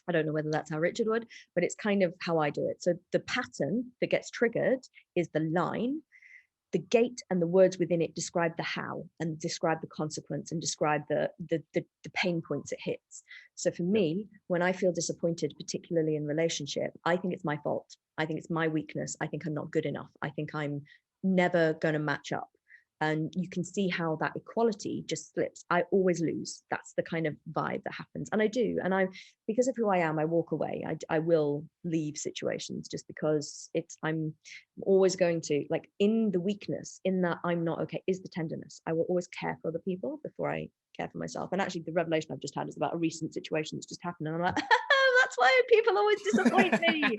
I don't know whether that's how Richard would, but it's kind of how I do it. So the pattern that gets triggered is the line. The gate and the words within it describe the how, and describe the consequence, and describe the pain points it hits. So for me, when I feel disappointed, particularly in relationship, I think it's my fault. I think it's my weakness. I think I'm not good enough. I think I'm never going to match up. And you can see how that equality just slips. I always lose. That's the kind of vibe that happens. And I do. And because of who I am, I walk away. I will leave situations just because I'm always going to, like, in the weakness, in that I'm not okay, is the tenderness. I will always care for other people before I care for myself. And actually, the revelation I've just had is about a recent situation that's just happened. And I'm like, that's why people always disappoint me.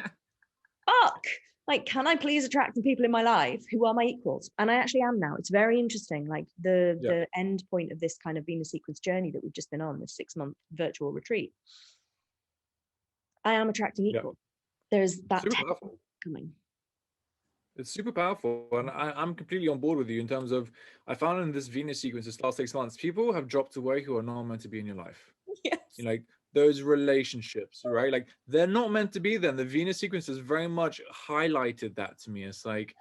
Fuck. Like, can I please attract some people in my life who are my equals? And I actually am now. It's very interesting. Like the end point of this kind of Venus sequence journey that we've just been on, this 6-month virtual retreat. I am attracting equals. There's that coming. It's super powerful. And I'm completely on board with you in terms of, I found in this Venus sequence this last 6 months, people have dropped away who are not meant to be in your life. Yes. You know, like those relationships, right? Like they're not meant to be there. The Venus sequence has very much highlighted that to me. It's like,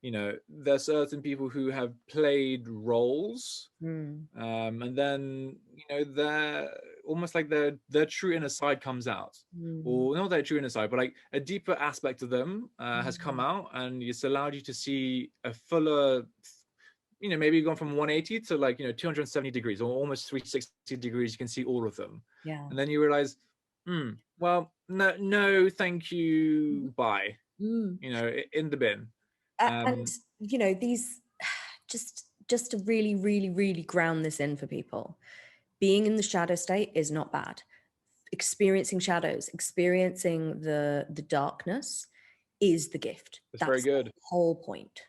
you know, there's certain people who have played roles, and then, you know, they're almost like their true inner side comes out, or not their true inner side, but like a deeper aspect of them has come out, and it's allowed you to see a fuller, you know, maybe gone from 180 to like, you know, 270 degrees or almost 360 degrees. You can see all of them. Yeah. And then you realize, well, no, thank you, bye. You know, in the bin. And you know, these just to really, really, really ground this in for people. Being in the shadow state is not bad. Experiencing shadows, experiencing the darkness is the gift. That's very good. The whole point.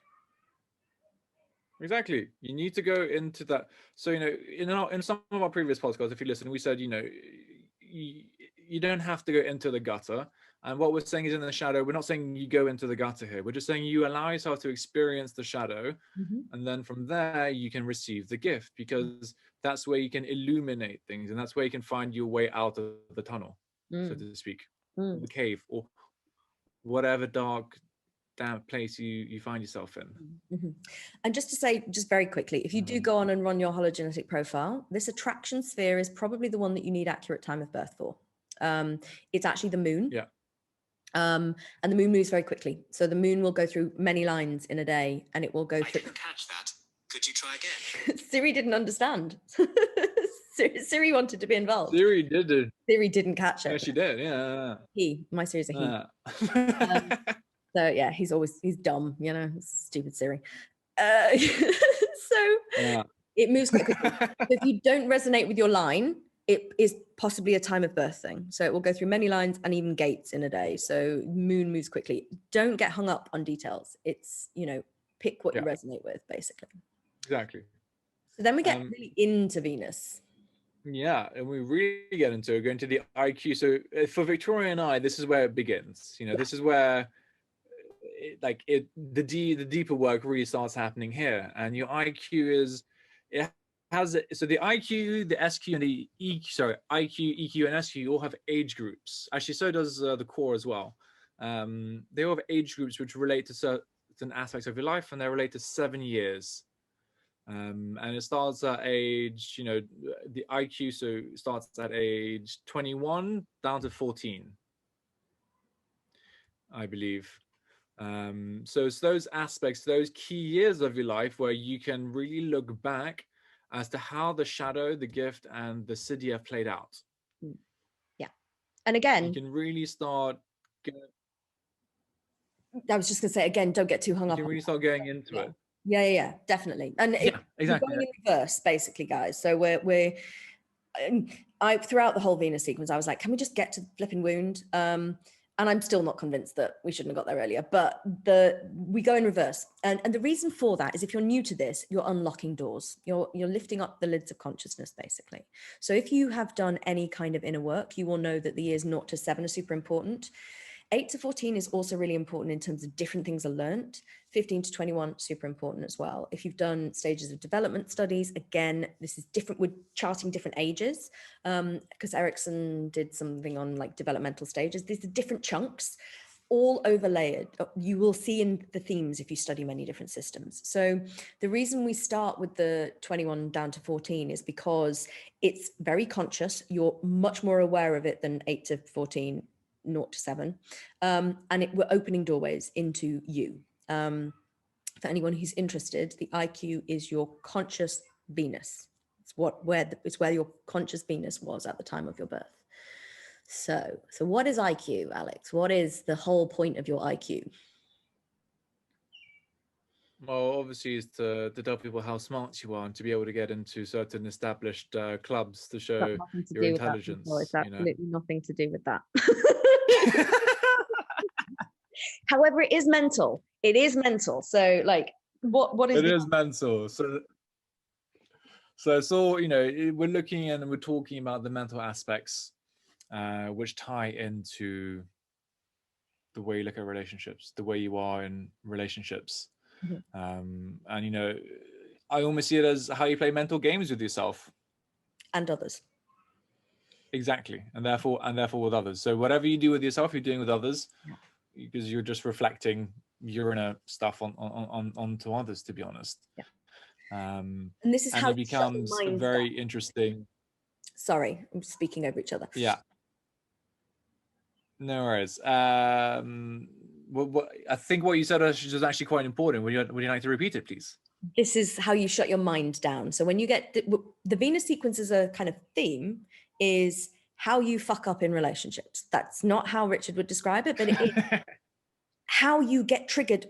Exactly. You need to go into that. So, you know, in some of our previous podcasts, if you listen, we said, you know, you don't have to go into the gutter. And what we're saying is in the shadow, we're not saying you go into the gutter here. We're just saying you allow yourself to experience the shadow. And then from there, you can receive the gift, because that's where you can illuminate things. And that's where you can find your way out of the tunnel, so to speak, the cave, or whatever dark, damp place you find yourself in. And just to say, just very quickly, if you do go on and run your hologenetic profile, this attraction sphere is probably the one that you need accurate time of birth for. It's actually the moon. Yeah. And the moon moves very quickly. So the moon will go through many lines in a day, and it will go through. I didn't catch that. Could you try again? Siri didn't understand. Siri wanted to be involved. Siri did. Siri didn't catch it. Yeah, she did. Yeah. My Siri's a he. So yeah, he's dumb, you know, stupid Siri. So Yeah. it moves quite quickly. If you don't resonate with your line, it is possibly a time of birth thing. So it will go through many lines and even gates in a day. So moon moves quickly. Don't get hung up on details. It's, you know, pick what you resonate with, basically. Exactly. So then we get really into Venus. Yeah, and we really get into going to the IQ. So for Victoria and I, this is where it begins. You know, this is where the deeper work really starts happening here. And your IQ is, it has so the IQ, the SQ, and the EQ. Sorry, IQ, EQ, and SQ all have age groups. Actually, so does the core as well. They all have age groups which relate to certain aspects of your life, and they relate to 7 years. And it starts at age, you know, the IQ so starts at age 21 down to 14, I believe. So it's those aspects, those key years of your life where you can really look back as to how the shadow, the gift, and the siddhi have played out. Yeah. And again, you can really start I was just going to say, again, don't get too hung up. You can really start going into it. Yeah, definitely. And exactly. We're going in reverse, basically, guys. So I throughout the whole Venus sequence, I was like, can we just get to the flipping wound? And I'm still not convinced that we shouldn't have got there earlier, but we go in reverse. And the reason for that is if you're new to this, you're unlocking doors. You're lifting up the lids of consciousness, basically. So if you have done any kind of inner work, you will know that the years 0 to 7 are super important. 8 to 14 is also really important in terms of different things are learnt. 15 to 21, super important as well. If you've done stages of development studies, again, this is different. We're charting different ages because Erickson did something on like developmental stages. These are different chunks, all overlaid. You will see in the themes if you study many different systems. So the reason we start with the 21 down to 14 is because it's very conscious. You're much more aware of it than 8 to 14, 0 to 7. And we're opening doorways into you. For anyone who's interested, the IQ is your conscious Venus. It's where your conscious Venus was at the time of your birth. So what is IQ, Alex? What is the whole point of your IQ? Well, obviously, is to tell people how smart you are and to be able to get into certain established clubs to show your intelligence. It's absolutely nothing to do with that. However, it is mental. It is mental. So, like, what is it? Is mental. So it's all, you know, we're looking and we're talking about the mental aspects, which tie into the way you look at relationships, the way you are in relationships. And you know, I almost see it as how you play mental games with yourself and others. Exactly, and therefore with others. So whatever you do with yourself, you're doing with others, because you're just reflecting your inner stuff onto others. To be honest, and this is how it becomes very interesting. Sorry, I'm speaking over each other. Yeah. No worries. What I think what you said was actually quite important. Would you like to repeat it, please? This is how you shut your mind down. So when you get the Venus sequence as a kind of theme is how you fuck up in relationships. That's not how Richard would describe it, but it is how you get triggered.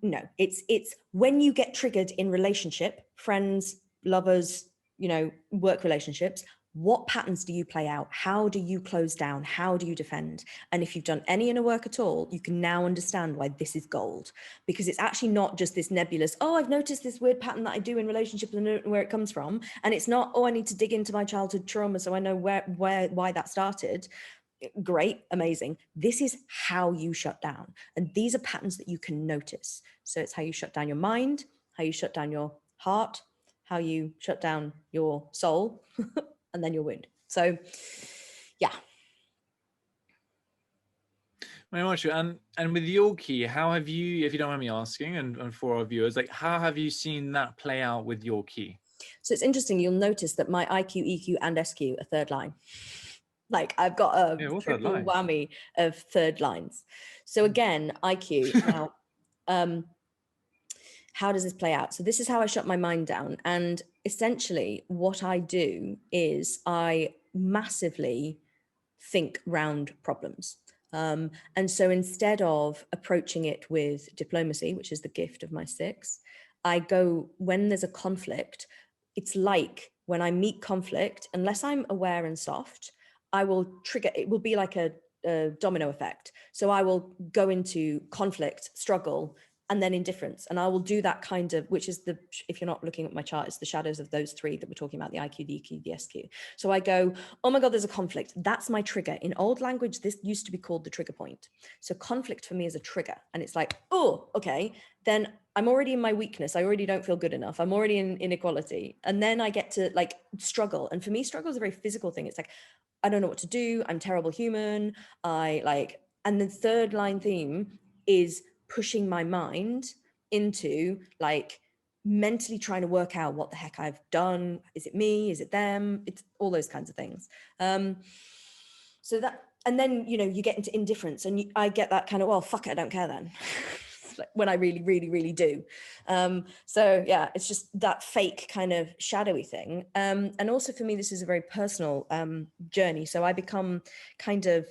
No, it's when you get triggered in relationship, friends, lovers, you know, work relationships. What patterns do you play out? How do you close down? How do you defend? And if you've done any inner work at all, you can now understand why this is gold, because it's actually not just this nebulous, oh, I've noticed this weird pattern that I do in relationships and I don't know where it comes from. And it's not, oh, I need to dig into my childhood trauma so I know why that started. Great, amazing. This is how you shut down. And these are patterns that you can notice. So it's how you shut down your mind, how you shut down your heart, how you shut down your soul, and then your wound. So, yeah. Very much. And with your key, how have you, if you don't mind me asking, and for our viewers, like, how have you seen that play out with your key? So it's interesting. You'll notice that my IQ, EQ, and SQ are third line. Like I've got a triple whammy of third lines. So again, IQ. Now, how does this play out? So this is how I shut my mind down. And essentially what I do is I massively think round problems. And so instead of approaching it with diplomacy, which is the gift of my 6, I go, when there's a conflict, it's like when I meet conflict, unless I'm aware and soft, I will trigger, it will be like a domino effect. So I will go into conflict, struggle, and then indifference. And I will do that kind of, which is the, if you're not looking at my chart, it's the shadows of those three that we're talking about, the IQ, the EQ, the SQ. So I go, oh my God, there's a conflict. That's my trigger. In old language, this used to be called the trigger point. So conflict for me is a trigger. And it's like, oh, okay, then I'm already in my weakness. I already don't feel good enough. I'm already in inequality. And then I get to like struggle. And for me, struggle is a very physical thing. It's like, I don't know what to do. I'm a terrible human. And the third line theme is pushing my mind into like mentally trying to work out what the heck I've done. Is it me? Is it them? It's all those kinds of things. So that, and then, you know, you get into indifference and I get that kind of, well, fuck it, I don't care then. Like when I really, really, really do. So yeah, it's just that fake kind of shadowy thing. And also for me, this is a very personal journey. So I become kind of,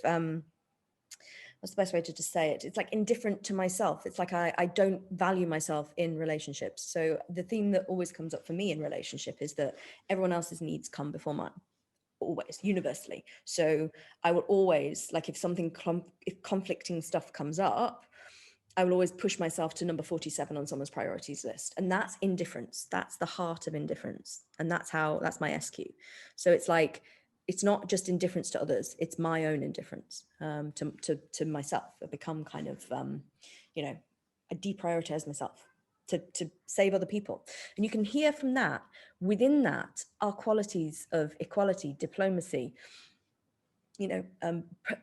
what's the best way to just say it? It's like indifferent to myself. It's like I don't value myself in relationships. So the theme that always comes up for me in relationship is that everyone else's needs come before mine. Always, universally. So I will always, like if something, if conflicting stuff comes up, I will always push myself to number 47 on someone's priorities list. And that's indifference. That's the heart of indifference. And that's my SQ. So it's like, it's not just indifference to others, it's my own indifference to myself. I become kind of, you know, I deprioritize myself to save other people. And you can hear from that, within that are qualities of equality, diplomacy, you know,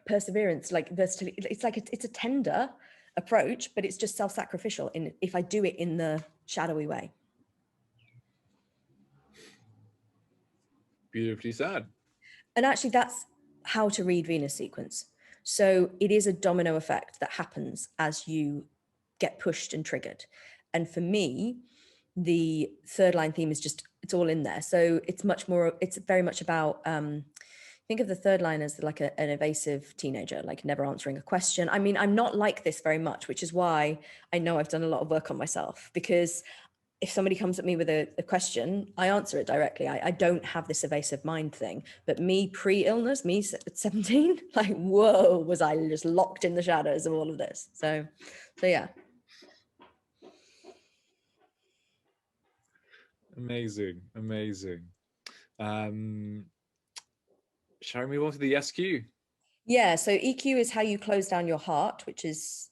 perseverance, like versatility. It's like, it's a tender approach, but it's just self-sacrificial in if I do it in the shadowy way. Beautifully said. And actually that's how to read Venus sequence. So it is a domino effect that happens as you get pushed and triggered. And for me, the third line theme is just, it's all in there. So it's much more, it's very much about, think of the third line as like an evasive teenager, like never answering a question. I mean, I'm not like this very much, which is why I know I've done a lot of work on myself, because if somebody comes at me with a question, I answer it directly. I don't have this evasive mind thing. But me pre-illness, me at 17, like, whoa, was I just locked in the shadows of all of this. So yeah. Amazing, amazing. Shall we move on to the SQ? Yeah, so EQ is how you close down your heart, which is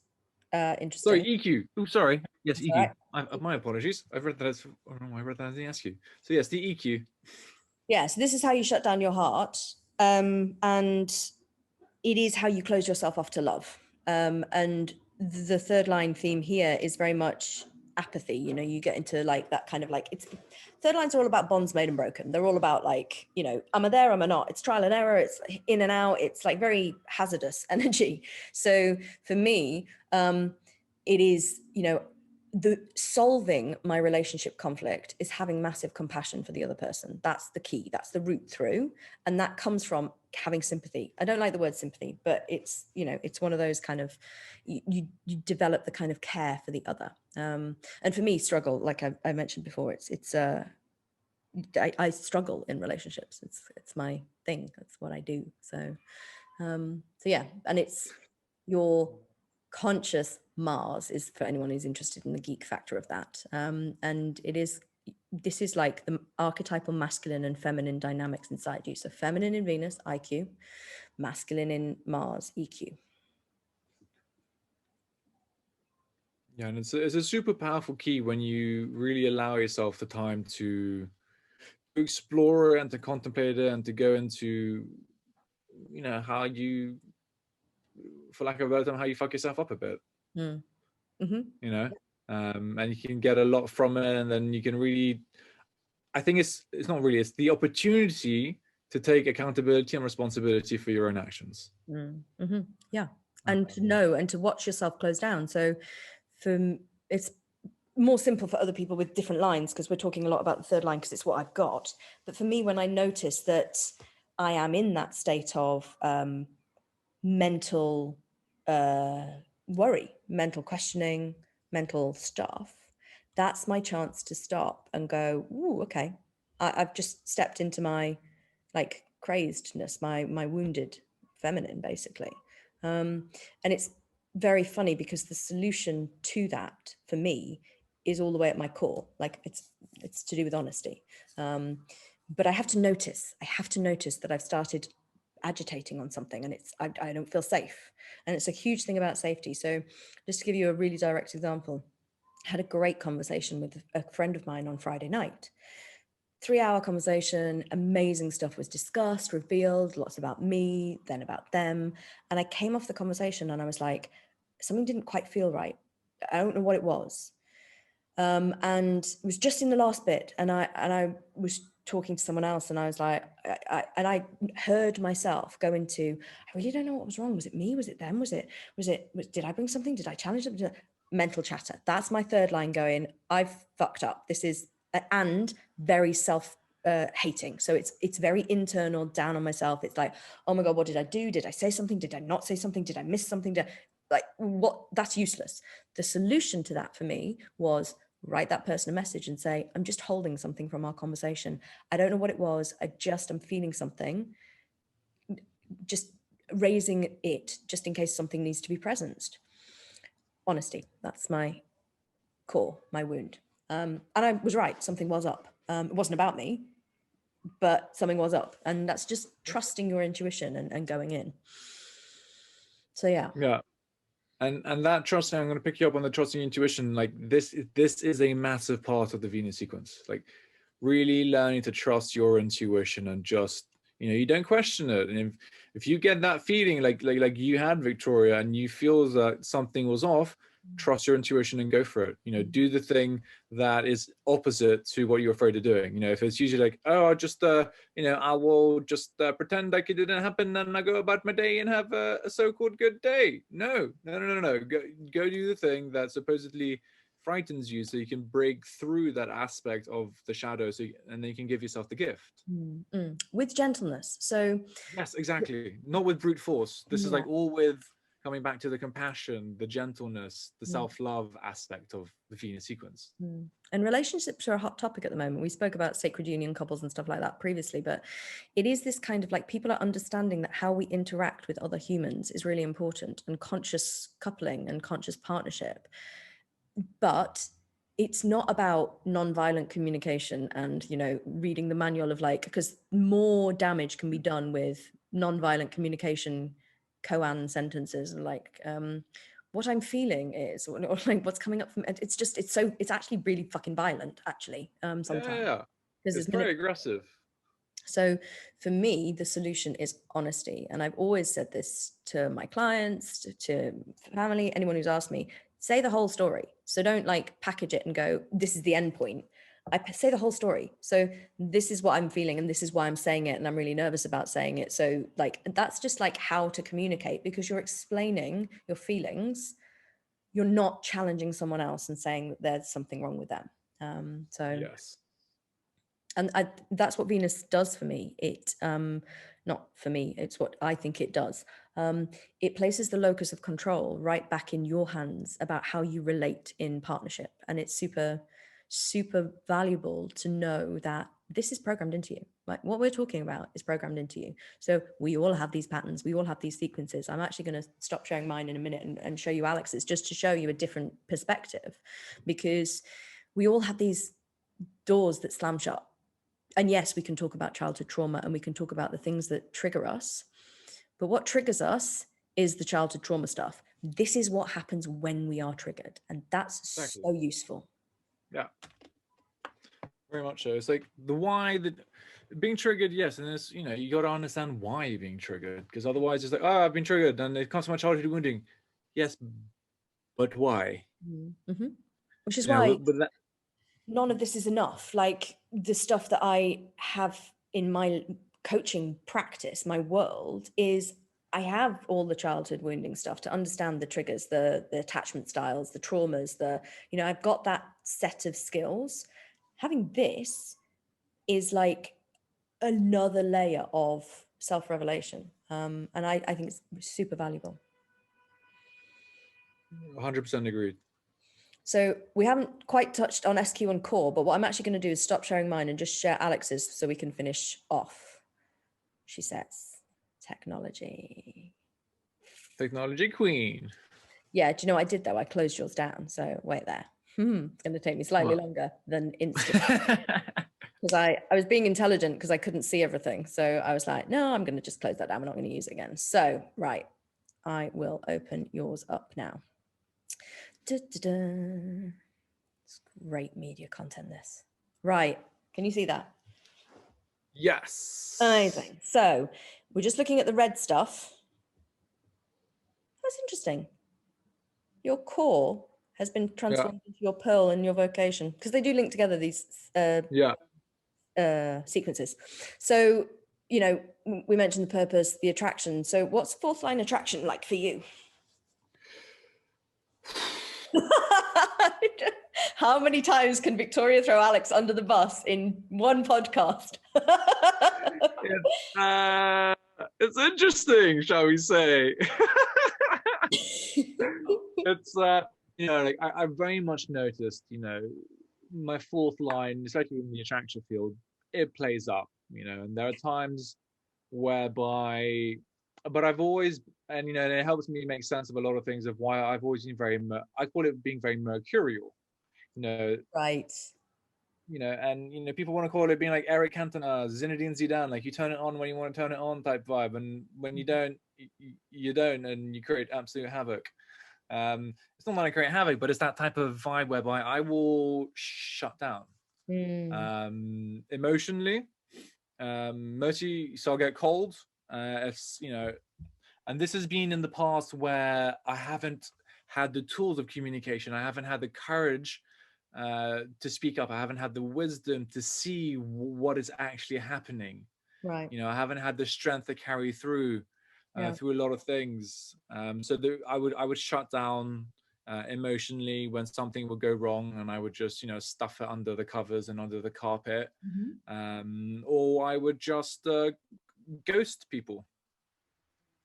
interesting. Sorry, EQ. Oh, sorry. Yes, That's EQ. right. My apologies. I've read that as, I don't know why I read that as the SQ. So yes, the EQ. Yeah, so this is how you shut down your heart. And it is how you close yourself off to love. And the third line theme here is very much apathy. You know, you get into like that kind of like, it's third lines are all about bonds made and broken. They're all about like, you know, am I there, am I not? It's trial and error, it's in and out. It's like very hazardous energy. So for me, it is, you know, the solving my relationship conflict is having massive compassion for the other person. That's the key. That's the route through. And that comes from having sympathy. I don't like the word sympathy, but it's, you know, it's one of those kind of, you develop the kind of care for the other. And for me, struggle, like I mentioned before, I struggle in relationships. It's my thing. That's what I do. So yeah, and it's your conscious Mars is for anyone who's interested in the geek factor of that. And this is like the archetypal masculine and feminine dynamics inside you. So feminine in Venus, IQ, masculine in Mars, EQ. Yeah, and it's a super powerful key when you really allow yourself the time to explore and to contemplate it and to go into, you know, how you, for lack of a better term, how you fuck yourself up a bit. Mm-hmm. You know, and you can get a lot from it, and then you can really, I think it's not really, it's the opportunity to take accountability and responsibility for your own actions. Mm-hmm. Yeah, and to know and to watch yourself close down. So it's more simple for other people with different lines, because we're talking a lot about the third line because it's what I've got. But for me, when I notice that I am in that state of mental worry, mental questioning, mental stuff, that's my chance to stop and go, ooh, okay, I've just stepped into my like crazedness, my wounded feminine, basically. And it's very funny because the solution to that for me is all the way at my core. Like it's to do with honesty. But I have to notice that I've started agitating on something, and I don't feel safe. And it's a huge thing about safety. So just to give you a really direct example, I had a great conversation with a friend of mine on Friday night. 3-hour conversation, amazing stuff was discussed, revealed, lots about me, then about them. And I came off the conversation and I was like, something didn't quite feel right. I don't know what it was. And it was just in the last bit. And I was talking to someone else and I was like, I heard myself go into, I really don't know what was wrong. Was it me? Was it them? Did I bring something? Did I challenge them? Mental chatter. That's my third line going, I've fucked up. This is, and very self hating. So it's very internal, down on myself. It's like, oh my God, what did I do? Did I say something? Did I not say something? Did I miss something? Like what? That's useless. The solution to that for me was write that person a message and say, I'm just holding something from our conversation. I don't know what it was. I'm feeling something. Just raising it just in case something needs to be presenced. Honesty. That's my core, my wound. And I was right. Something was up. It wasn't about me, but something was up. And that's just trusting your intuition and going in. So yeah. Yeah. And that trusting, I'm going to pick you up on the trusting intuition. Like this is a massive part of the Venus sequence. Like really learning to trust your intuition and just, you don't question it. And if you get that feeling like you had, Victoria, and you feel that something was off, trust your intuition and go for it. Do the thing that is opposite to what you're afraid of doing. If it's usually like, oh, I'll just I will just pretend like it didn't happen, and I go about my day and have a so-called good day. No. Go do the thing that supposedly frightens you, so you can break through that aspect of the shadow, and then you can give yourself the gift. With gentleness. So yes, exactly. Not with brute force. This is like all with coming back to the compassion, the gentleness, the self-love aspect of the Venus sequence. And relationships are a hot topic at the moment. We spoke about sacred union couples and stuff like that previously, but it is this kind of like, people are understanding that how we interact with other humans is really important, and conscious coupling and conscious partnership. But it's not about non-violent communication and, reading the manual of because more damage can be done with non-violent communication koan sentences and what I'm feeling is, or like what's coming up from it's actually really fucking violent actually sometimes. Yeah. It's very aggressive. So for me, the solution is honesty. And I've always said this to my clients, to family, anyone who's asked me, say the whole story. So don't package it and go, this is the end point. I say the whole story. So this is what I'm feeling and this is why I'm saying it. And I'm really nervous about saying it. So that's just how to communicate, because you're explaining your feelings. You're not challenging someone else and saying that there's something wrong with them. Yes. And that's what Venus does for me. It, not for me, it's what I think it does. It places the locus of control right back in your hands about how you relate in partnership. And it's super, super valuable to know that this is programmed into you. Like what we're talking about is programmed into you. So we all have these patterns. We all have these sequences. I'm actually going to stop showing mine in a minute and show you Alex's, just to show you a different perspective, because we all have these doors that slam shut. And yes, we can talk about childhood trauma and we can talk about the things that trigger us. But what triggers us is the childhood trauma stuff. This is what happens when we are triggered. And that's exactly so useful. Yeah. Very much so. It's like the why, being triggered, yes. And it's, you got to understand why you're being triggered. Because otherwise it's like, oh, I've been triggered and it comes from my childhood wounding. Yes, but why? Mm-hmm. Which is why but none of this is enough. Like the stuff that I have in my coaching practice, my world, is I have all the childhood wounding stuff to understand the triggers, the attachment styles, the traumas, I've got that set of skills. Having this is like another layer of self-revelation. And I think it's super valuable. 100% agreed. So we haven't quite touched on SQ and core, but what I'm actually going to do is stop sharing mine and just share Alex's so we can finish off. She says, technology. Technology queen. Yeah, do you know what I did though? I closed yours down. So wait there. It's going to take me slightly longer than instant. Because I was being intelligent because I couldn't see everything. So I was like, no, I'm going to just close that down. We're not going to use it again. So, right. I will open yours up now. Da-da-da. It's great media content, this. Right. Can you see that? Yes. Amazing. So we're just looking at the red stuff. That's interesting. Your core has been transformed into your pearl and your vocation, because they do link together, these sequences. So, you know, we mentioned the purpose, the attraction. So what's fourth line attraction like for you? How many times can Victoria throw Alex under the bus in one podcast? It's interesting, shall we say? It's you know, like I very much noticed, you know, my fourth line, especially in the attraction field, it plays up, you know, and there are times whereby, but I've always, and you know, and it helps me make sense of a lot of things of why I've always been very, I call it being very mercurial, you know. Right. You know, and you know, people want to call it being like Eric Cantona, Zinedine Zidane, like you turn it on when you want to turn it on type vibe, and when you don't, you don't, and you create absolute havoc. It's not that I create havoc, but it's that type of vibe whereby I will shut down emotionally, mostly, so I'll get cold. If you know, and this has been in the past where I haven't had the tools of communication, I haven't had the courage to speak up, I haven't had the wisdom to see what is actually happening. Right. You know, I haven't had the strength to carry through through a lot of things. So I would shut down emotionally when something would go wrong, and I would just, you know, stuff it under the covers and under the carpet, or I would just ghost people.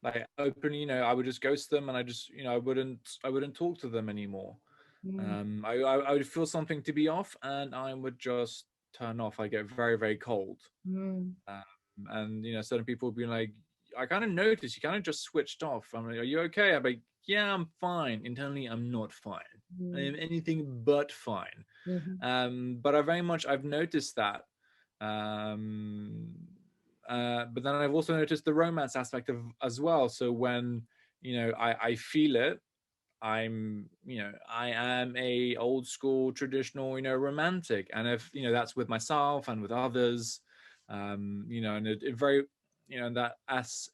Like openly, you know, I would just ghost them, and I just, you know, I wouldn't talk to them anymore. I would feel something to be off, and I would just turn off. I get very, very cold. And you know, certain people would be like, I kind of noticed you kind of just switched off. I'm like, are you okay? I'm like, yeah, I'm fine. Internally, I'm not fine. I am anything but fine. But I've noticed that. But then I've also noticed the romance aspect of as well. So when, you know, I feel it, I am a old school traditional, you know, romantic. And if, you know, that's with myself and with others, you know, and it very, you know, that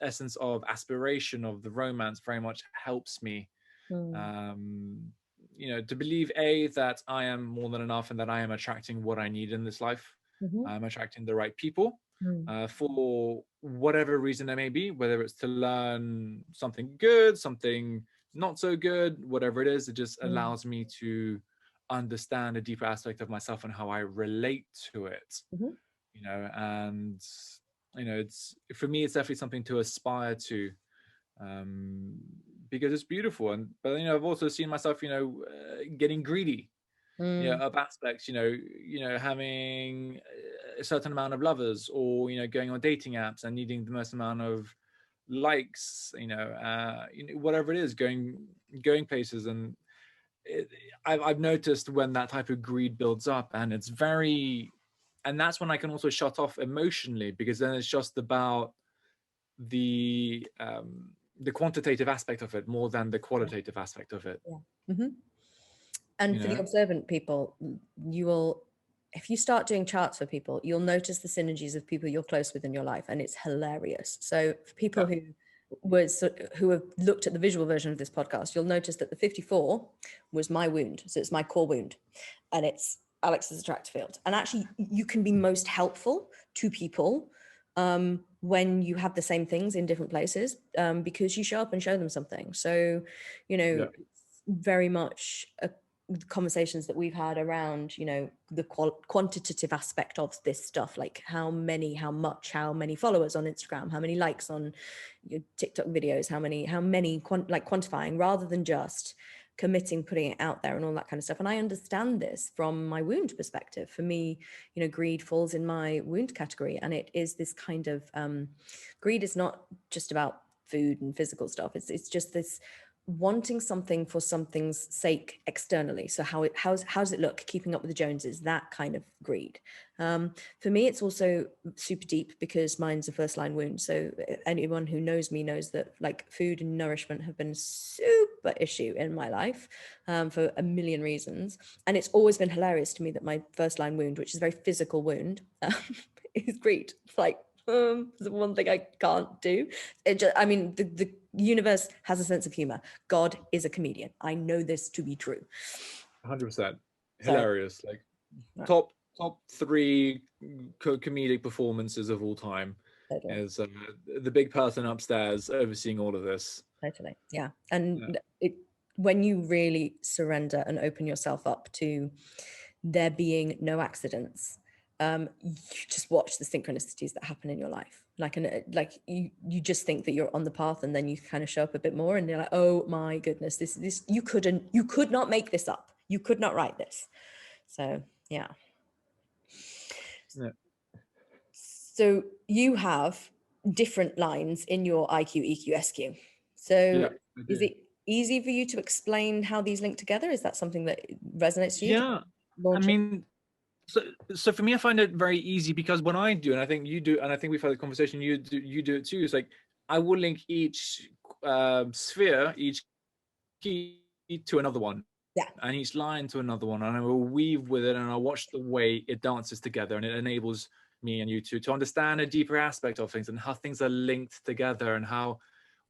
essence of aspiration of the romance very much helps me, you know, to believe that I am more than enough, and that I am attracting what I need in this life. I'm attracting the right people for whatever reason there may be, whether it's to learn something good, something not so good, whatever it is. It just allows me to understand a deeper aspect of myself and how I relate to it. You know, and you know, it's, for me, it's definitely something to aspire to, because it's beautiful. But you know, I've also seen myself, you know, getting greedy, you know, of aspects, you know, having a certain amount of lovers, or you know, going on dating apps and needing the most amount of likes, you know, whatever it is, going places. And I've noticed when that type of greed builds up, and it's very, and that's when I can also shut off emotionally, because then it's just about the quantitative aspect of it more than the qualitative aspect of it. And for the observant people, you will, if you start doing charts for people, you'll notice the synergies of people you're close with in your life, and it's hilarious. So for people who have looked at the visual version of this podcast, you'll notice that the 54 was my wound. So it's my core wound, and it's Alex's attractor field. And actually, you can be most helpful to people when you have the same things in different places, because you show up and show them something. So, you know, it's very much conversations that we've had around, you know, the quantitative aspect of this stuff, like how many followers on Instagram, how many likes on your TikTok videos, how many quantifying, rather than just committing, putting it out there and all that kind of stuff. And I understand this from my wound perspective. For me, you know, greed falls in my wound category, and it is this kind of greed is not just about food and physical stuff. It's just this wanting something for something's sake externally. So how does it look? Keeping up with the Joneses, that kind of greed. For me, it's also super deep because mine's a first line wound. So anyone who knows me knows that like food and nourishment have been a super issue in my life for a million reasons. And it's always been hilarious to me that my first line wound, which is a very physical wound, is greed. Like, the one thing I can't do. I mean, the universe has a sense of humor. God is a comedian. I know this to be true. 100%. Hilarious. Like Right. top 3 comedic performances of all time Totally. is the big person upstairs overseeing all of this. Totally. Yeah. And when you really surrender and open yourself up to there being no accidents, you just watch the synchronicities that happen in your life. Like you just think that you're on the path, and then you kind of show up a bit more, and you're like, oh my goodness, this you could not make this up. You could not write this. So yeah. So you have different lines in your IQ, EQ, SQ. So is it easy for you to explain how these link together? Is that something that resonates to you? Yeah. I mean, so for me, I find it very easy because when I do, and I think you do, and I think we've had a conversation, you do it too. It's like I will link each sphere, each key to another one, and each line to another one, and I will weave with it, and I'll watch the way it dances together, and it enables me and you to understand a deeper aspect of things and how things are linked together, and how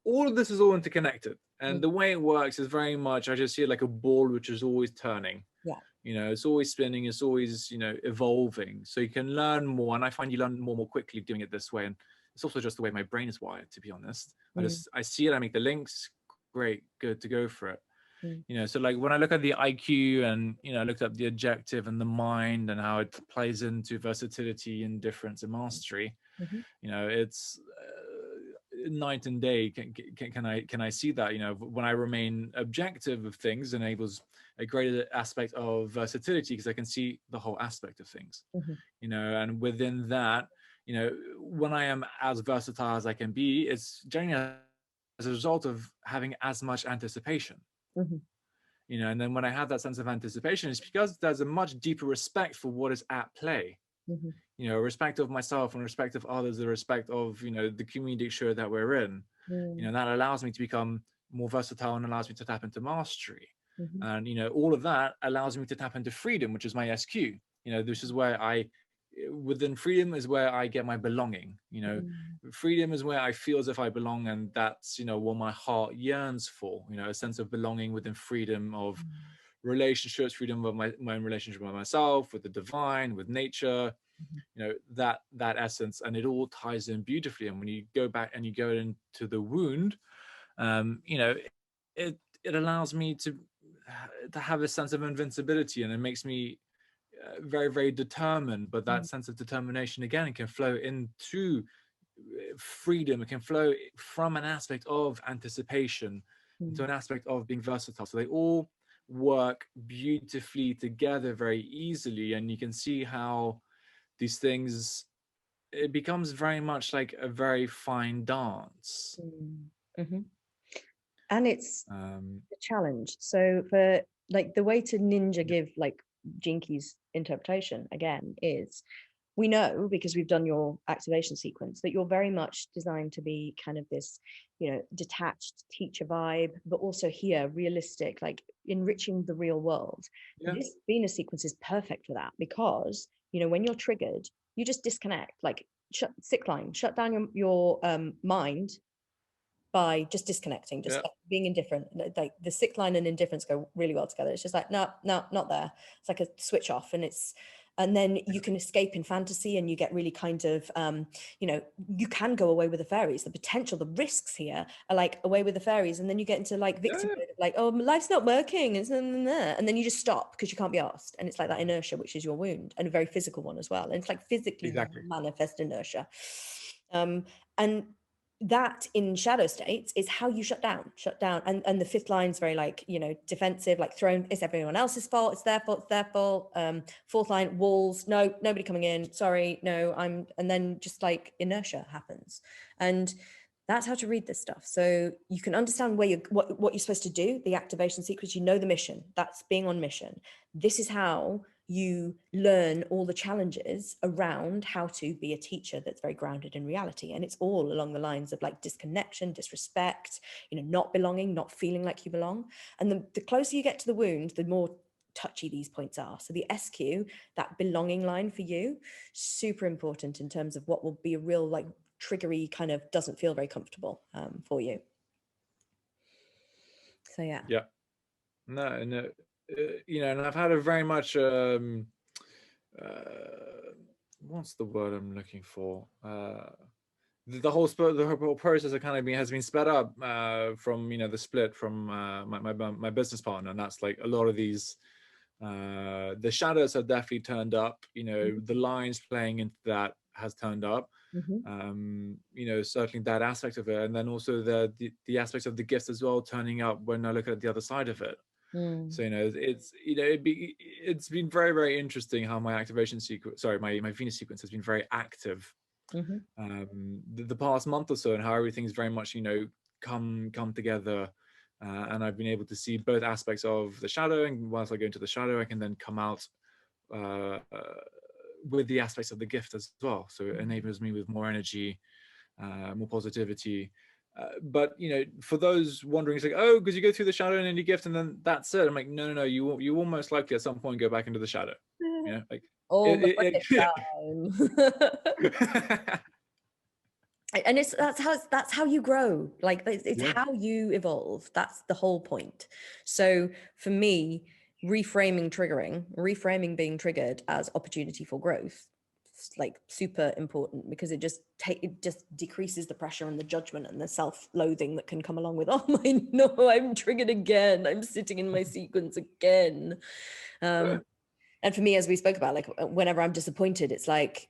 all of this is all interconnected. And the way it works is very much, I just see it like a ball which is always turning. You know, it's always spinning, it's always, you know, evolving. So you can learn more, and I find you learn more quickly doing it this way. And it's also just the way my brain is wired, to be honest. I see it, I make the links, great, good to go for it. You know, so like when I look at the IQ and, you know, I looked up the objective and the mind and how it plays into versatility, indifference, and mastery, you know, it's night and day. Can I see that? You know, when I remain objective of things, enables a greater aspect of versatility because I can see the whole aspect of things. You know, and within that, you know, when I am as versatile as I can be, it's generally as a result of having as much anticipation. You know, and then when I have that sense of anticipation, it's because there's a much deeper respect for what is at play. You know, respect of myself and respect of others, the respect of, you know, the comedic show that we're in. You know, that allows me to become more versatile and allows me to tap into mastery. And, you know, all of that allows me to tap into freedom, which is my SQ. You know, this is where within freedom is where I get my belonging. You know, freedom is where I feel as if I belong, and that's, you know, what my heart yearns for. You know, a sense of belonging within freedom of relationships, freedom of my own relationship with myself, with the divine, with nature. You know, that essence, and it all ties in beautifully. And when you go back and you go into the wound, you know, it allows me to have a sense of invincibility, and it makes me very, very determined. But that sense of determination, again, it can flow into freedom. It can flow from an aspect of anticipation into an aspect of being versatile. So they all work beautifully together very easily, and you can see how these things, it becomes very much like a very fine dance. And it's a challenge. So for like the way to ninja give like Jinky's interpretation again is, we know because we've done your activation sequence that you're very much designed to be kind of this, you know, detached teacher vibe, but also here realistic, like enriching the real world. This Venus sequence is perfect for that because, you know, when you're triggered, you just disconnect, like shut down your mind by just disconnecting, just being indifferent. Like the sick line and indifference go really well together. It's just like, no, not there. It's like a switch off, and then you can escape in fantasy, and you get really kind of, you know, you can go away with the fairies. The potential, the risks here are like away with the fairies, and then you get into like victim mode, like, oh, life's not working, and then you just stop because you can't be asked, and it's like that inertia, which is your wound, and a very physical one as well. And it's like physically manifest inertia, and that in shadow states is how you shut down. And the fifth line is very like, you know, defensive, like thrown, it's everyone else's fault, it's their fault, it's their fault. Fourth line, walls, no, nobody coming in, sorry, no, and then just like inertia happens. And that's how to read this stuff. So you can understand where what you're supposed to do, the activation sequence, you know, the mission, that's being on mission. This is how you learn all the challenges around how to be a teacher that's very grounded in reality. And it's all along the lines of like disconnection, disrespect, you know, not belonging, not feeling like you belong. And the closer you get to the wound, the more touchy these points are. So the SQ, that belonging line for you, super important in terms of what will be a real like triggery kind of doesn't feel very comfortable for you. So yeah. Yeah. No. You know, and I've had a very much what's the word I'm looking for? The whole process of kind of has been sped up from, you know, the split from my business partner, and that's like a lot of these the shadows have definitely turned up. You know, the lines playing into that has turned up. You know, certainly that aspect of it, and then also the aspects of the gifts as well turning up when I look at the other side of it. So, you know, it's been very, very interesting how my activation sequence, sorry, my Venus sequence has been very active the past month or so, and how everything's very much, you know, come together, and I've been able to see both aspects of the shadow, and once I go into the shadow I can then come out with the aspects of the gift as well. So it enables me with more energy, more positivity. But, you know, for those wondering, it's like, oh, because you go through the shadow and then you gift and then that's it. I'm like, no, you will most likely at some point go back into the shadow. You know, like all the time. And that's how you grow. Like it's how you evolve. That's the whole point. So for me, reframing being triggered as opportunity for growth, it's like super important, because it just decreases the pressure and the judgment and the self-loathing that can come along with, oh my, no, I'm triggered again, I'm sitting in my sequence again. And for me, as we spoke about, like whenever I'm disappointed, it's like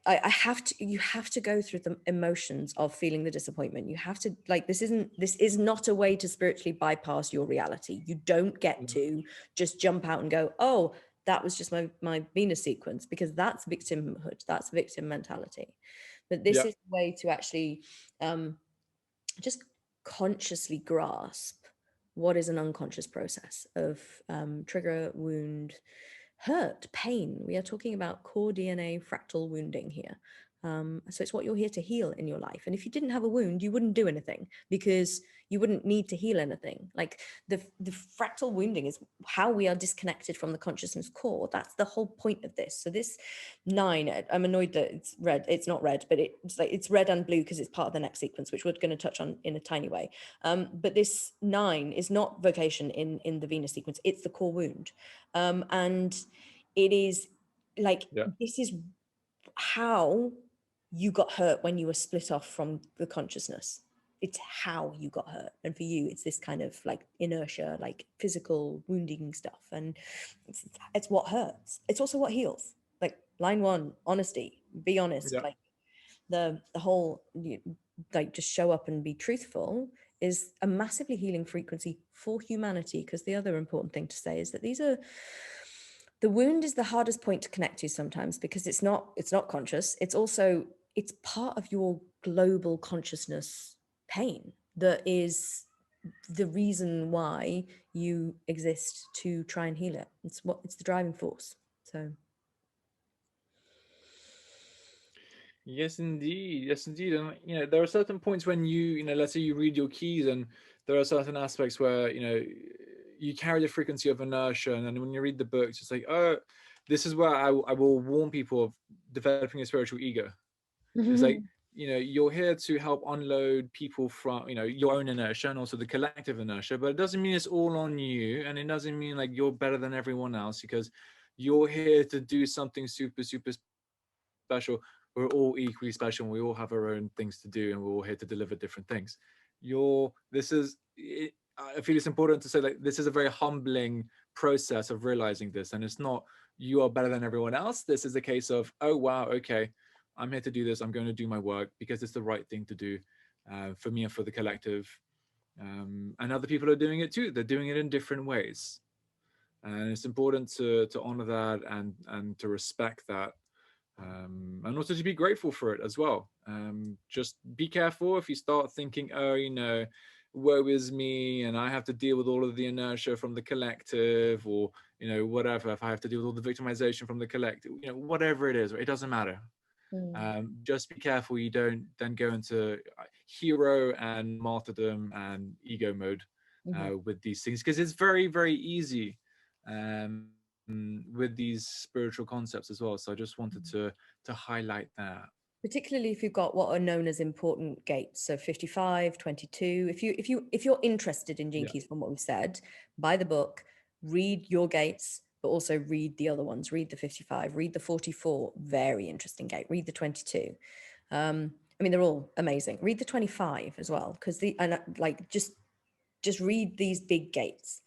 you have to go through the emotions of feeling the disappointment. You have to, like, this is not a way to spiritually bypass your reality. You don't get to just jump out and go, oh, that was just my Venus sequence, because that's victimhood, that's victim mentality. But this is a way to actually just consciously grasp what is an unconscious process of trigger, wound, hurt, pain. We are talking about core DNA fractal wounding here. So it's what you're here to heal in your life. And if you didn't have a wound, you wouldn't do anything, because you wouldn't need to heal anything. Like the fractal wounding is how we are disconnected from the consciousness core. That's the whole point of this. So this 9, I'm annoyed that it's red. It's not red, but it's red and blue because it's part of the next sequence, which we're going to touch on in a tiny way. But this 9 is not vocation in the Venus sequence. It's the core wound. And it is like, this is how you got hurt when you were split off from the consciousness. It's how you got hurt. And for you, it's this kind of like inertia, like physical wounding stuff. And it's what hurts. It's also what heals. Like line 1, honesty, be honest. Like the whole, like, just show up and be truthful is a massively healing frequency for humanity. Because the other important thing to say is that the wound is the hardest point to connect to sometimes, because it's not conscious. It's part of your global consciousness pain that is the reason why you exist, to try and heal it. It's the driving force. So yes indeed. And, you know, there are certain points when you know, let's say you read your keys, and there are certain aspects where, you know, you carry the frequency of inertia, and then when you read the books, it's like, oh, this is where I will warn people of developing a spiritual ego. It's like, you know, you're here to help unload people from, you know, your own inertia and also the collective inertia, but it doesn't mean it's all on you, and it doesn't mean like you're better than everyone else, because you're here to do something super, super special. We're all equally special, and we all have our own things to do, and we're all here to deliver different things. I feel it's important to say, like, this is a very humbling process of realizing this, and it's not you are better than everyone else. This is a case of, oh wow, okay, I'm here to do this, I'm going to do my work because it's the right thing to do. for me and for the collective. And other people are doing it too. They're doing it in different ways. And it's important to honor that and to respect that. And also to be grateful for it as well. Just be careful if you start thinking, oh, woe is me, and I have to deal with all of the inertia from the collective, or whatever. If I have to deal with all the victimization from the collective, whatever it is, it doesn't matter. Just be careful you don't then go into hero and martyrdom and ego mode with these things, because it's very, very easy with these spiritual concepts as well. So I just wanted to highlight that. Particularly if you've got what are known as important gates, so 55, 22. If you're interested in Gene Keys from what we've said, buy the book, read your gates, but also read the other ones. Read the 55, read the 44, very interesting gate. Read the 22. I mean, they're all amazing. Read the 25 as well, because just read these big gates,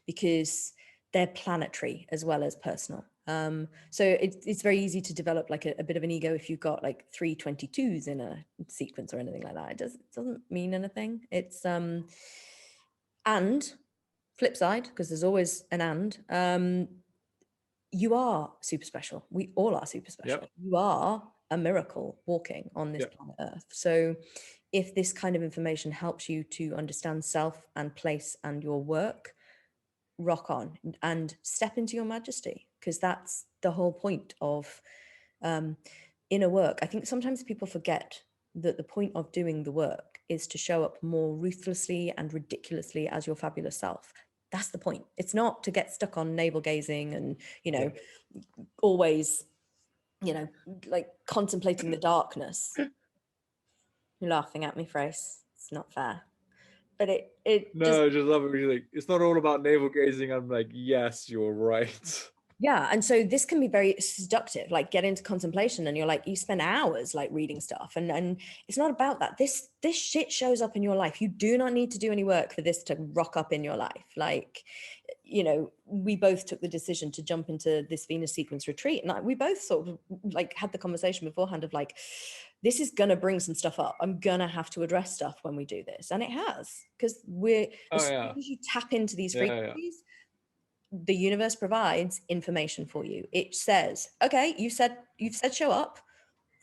because they're planetary as well as personal. So it's very easy to develop like a bit of an ego if you've got like 3 22s in a sequence or anything like that. It doesn't mean anything. It's and flip side, because there's always an and, you are super special. We all are super special. Yep. You are a miracle walking on this planet Earth. So if this kind of information helps you to understand self and place and your work, rock on and step into your majesty, because that's the whole point of inner work. I think sometimes people forget that the point of doing the work is to show up more ruthlessly and ridiculously as your fabulous self. That's the point. It's not to get stuck on navel gazing and always like contemplating the darkness. You're laughing at me, Fraysse. It's not fair. But it no, I just love it. Like, it's not all about navel gazing. I'm like, yes, you're right. Yeah. And so this can be very seductive, like get into contemplation and you're like, you spend hours like reading stuff and it's not about that. This shit shows up in your life. You do not need to do any work for this to rock up in your life. Like, we both took the decision to jump into this Venus sequence retreat. And we both sort of like had the conversation beforehand of like, this is going to bring some stuff up. I'm going to have to address stuff when we do this. And it has, because as soon as you tap into these frequencies, the universe provides information for you. It says, okay, you've said show up.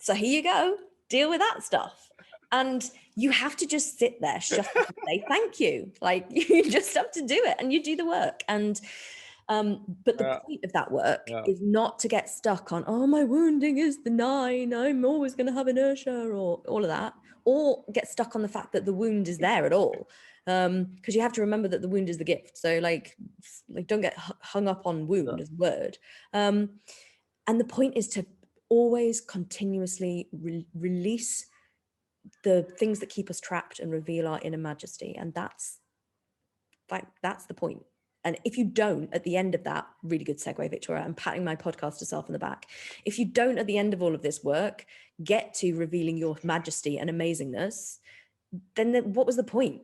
So here you go, deal with that stuff. And you have to just sit there, shut up and say thank you. Like you just have to do it and you do the work. And but the point of that work is not to get stuck on, oh, my wounding is the 9, I'm always going to have inertia, or all of that, or get stuck on the fact that the wound is there at all. Because you have to remember that the wound is the gift. So like don't get hung up on wound as a word. And the point is to always continuously release the things that keep us trapped and reveal our inner majesty. And that's the point. And if you don't, at the end of that, really good segue, Victoria, I'm patting my podcaster self on the back. If you don't, at the end of all of this work, get to revealing your majesty and amazingness, then what was the point?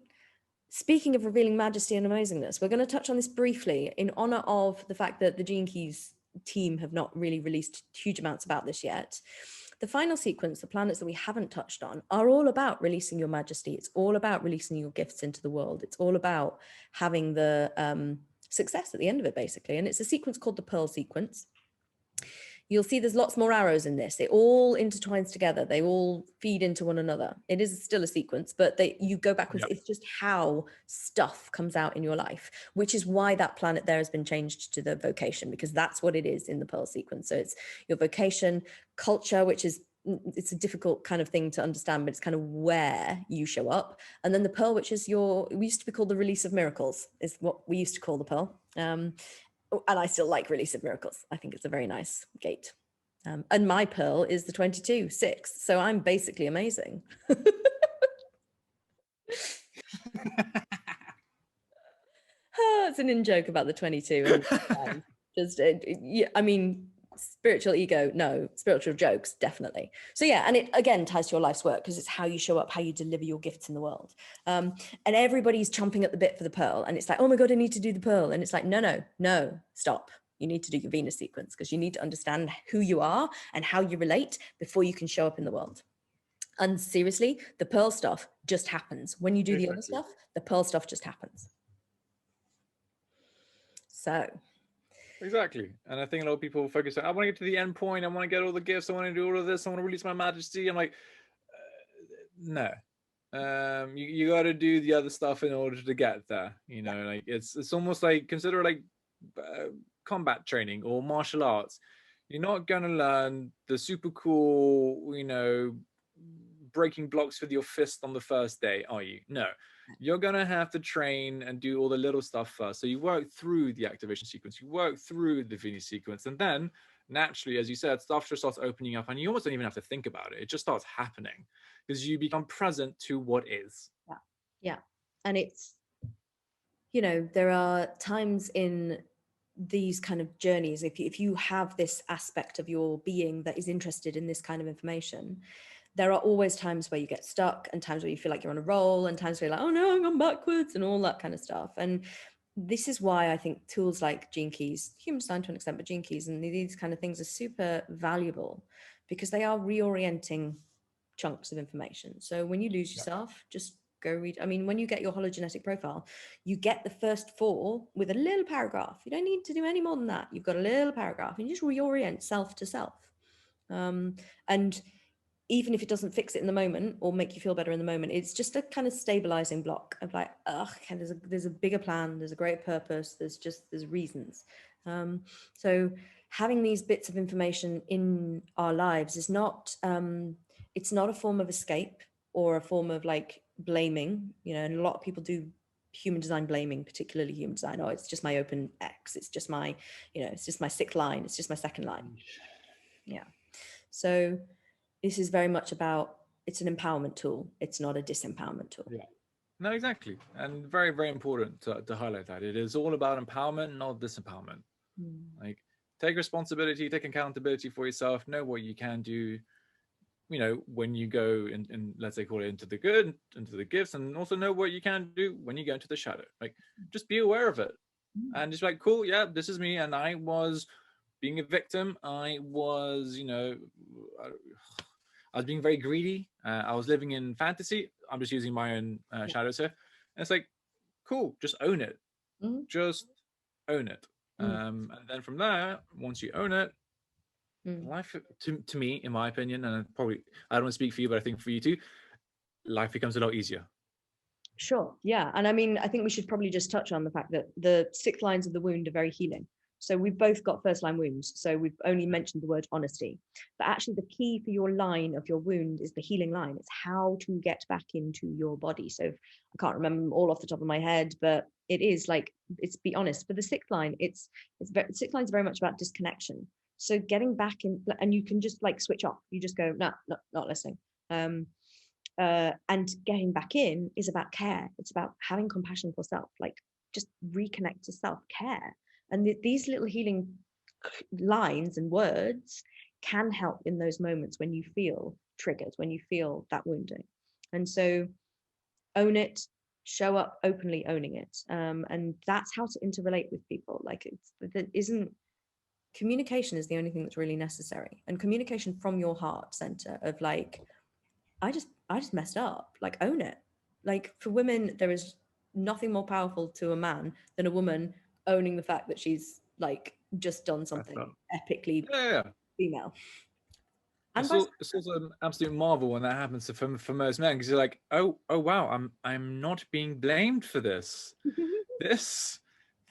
Speaking of revealing majesty and amazingness, we're going to touch on this briefly in honor of the fact that the Gene Keys team have not really released huge amounts about this yet. The final sequence, the planets that we haven't touched on, are all about releasing your majesty. It's all about releasing your gifts into the world. It's all about having the success at the end of it, basically. And it's a sequence called the Pearl sequence. You'll see there's lots more arrows in this. It all intertwines together. They all feed into one another. It is still a sequence, but you go backwards. It's just how stuff comes out in your life, which is why that planet there has been changed to the vocation, because that's what it is in the Pearl sequence. So it's your vocation, culture, which is, it's a difficult kind of thing to understand, but it's kind of where you show up. And then the Pearl, which is we used to be called the release of miracles, is what we used to call the Pearl. And I still like release of miracles. I think it's a very nice gate. And my Pearl is the 22-6. So I'm basically amazing. It's an in-joke about the 22. And I mean, spiritual ego, no. Spiritual jokes, definitely. So yeah, and it again ties to your life's work, because it's how you show up, how you deliver your gifts in the world. And everybody's chomping at the bit for the Pearl, and it's like, oh my God, I need to do the Pearl. And it's like, no, stop. You need to do your Venus sequence, because you need to understand who you are and how you relate before you can show up in the world. And seriously, the pearl stuff just happens. When you do the other Exactly. stuff, the pearl stuff just happens. So Exactly. And I think a lot of people focus on, I want to get to the end point. I want to get all the gifts. I want to do all of this. I want to release my majesty. I'm like, no. You got to do the other stuff in order to get there. You know, like it's almost like, consider like combat training or martial arts. You're not going to learn the super cool, you know, breaking blocks with your fist on the first day, are you? No. You're going to have to train and do all the little stuff first. So you work through the activation sequence, you work through the Vini sequence, and then naturally, as you said, stuff just starts opening up, and you almost don't even have to think about it. It just starts happening because you become present to what is. Yeah. Yeah. And it's, you know, there are times in these kind of journeys, if you have this aspect of your being that is interested in this kind of information, there are always times where you get stuck and times where you feel like you're on a roll and times where you're like, oh no, I'm going backwards and all that kind of stuff. And this is why I think tools like Gene Keys, human design to an extent, but Gene Keys and these kind of things are super valuable because they are reorienting chunks of information. So when you lose yourself, just go read. I mean, when you get your hologenetic profile, you get the first 4 with a little paragraph. You don't need to do any more than that. You've got a little paragraph and you just reorient self to self. And even if it doesn't fix it in the moment or make you feel better in the moment, it's just a kind of stabilizing block of like, okay, there's a bigger plan, there's a great purpose, there's reasons. So having these bits of information in our lives is not, it's not a form of escape or a form of like blaming, you know, and a lot of people do human design blaming, particularly human design. Oh, it's just my open X, it's just my, you know, it's just my 6th line, it's just my 2nd line. Yeah. So this is very much about, it's an empowerment tool. It's not a disempowerment tool. Yeah. No, exactly. And very, very important to highlight that. It is all about empowerment, not disempowerment. Like, take responsibility, take accountability for yourself, know what you can do, you know, when you go in let's say, call it into the good, into the gifts, and also know what you can do when you go into the shadow. Like, just be aware of it. And just like, cool, yeah, this is me. And I was being a victim. I was, you know, I was being very greedy. I was living in fantasy. I'm just using my own shadows here. And it's like, cool, just own it. Just own it. And then from there, once you own it, life, to me, in my opinion, and probably, I don't want to speak for you, but I think for you too, life becomes a lot easier. Sure. Yeah. And I mean, I think we should probably just touch on the fact that the 6 lines of the wound are very healing. So we've both got 1st line wounds. So we've only mentioned the word honesty, but actually the key for your line of your wound is the healing line. It's how to get back into your body. So I can't remember them all off the top of my head, but it is like, it's be honest. For the 6th line, it's 6th line is very much about disconnection. So getting back in, and you can just like switch off. You just go, no, not listening. And getting back in is about care. It's about having compassion for self, like just reconnect to self-care. And these little healing lines and words can help in those moments when you feel triggered, when you feel that wounding. And so own it, show up openly owning it. And that's how to interrelate with people. Like, there isn't, communication is the only thing that's really necessary. And communication from your heart center of like, I just messed up. Like, own it. Like, for women, there is nothing more powerful to a man than a woman owning the fact that she's like just done something epically female. And It's also an absolute marvel when that happens for most men, because you're like, oh wow, I'm not being blamed for this. This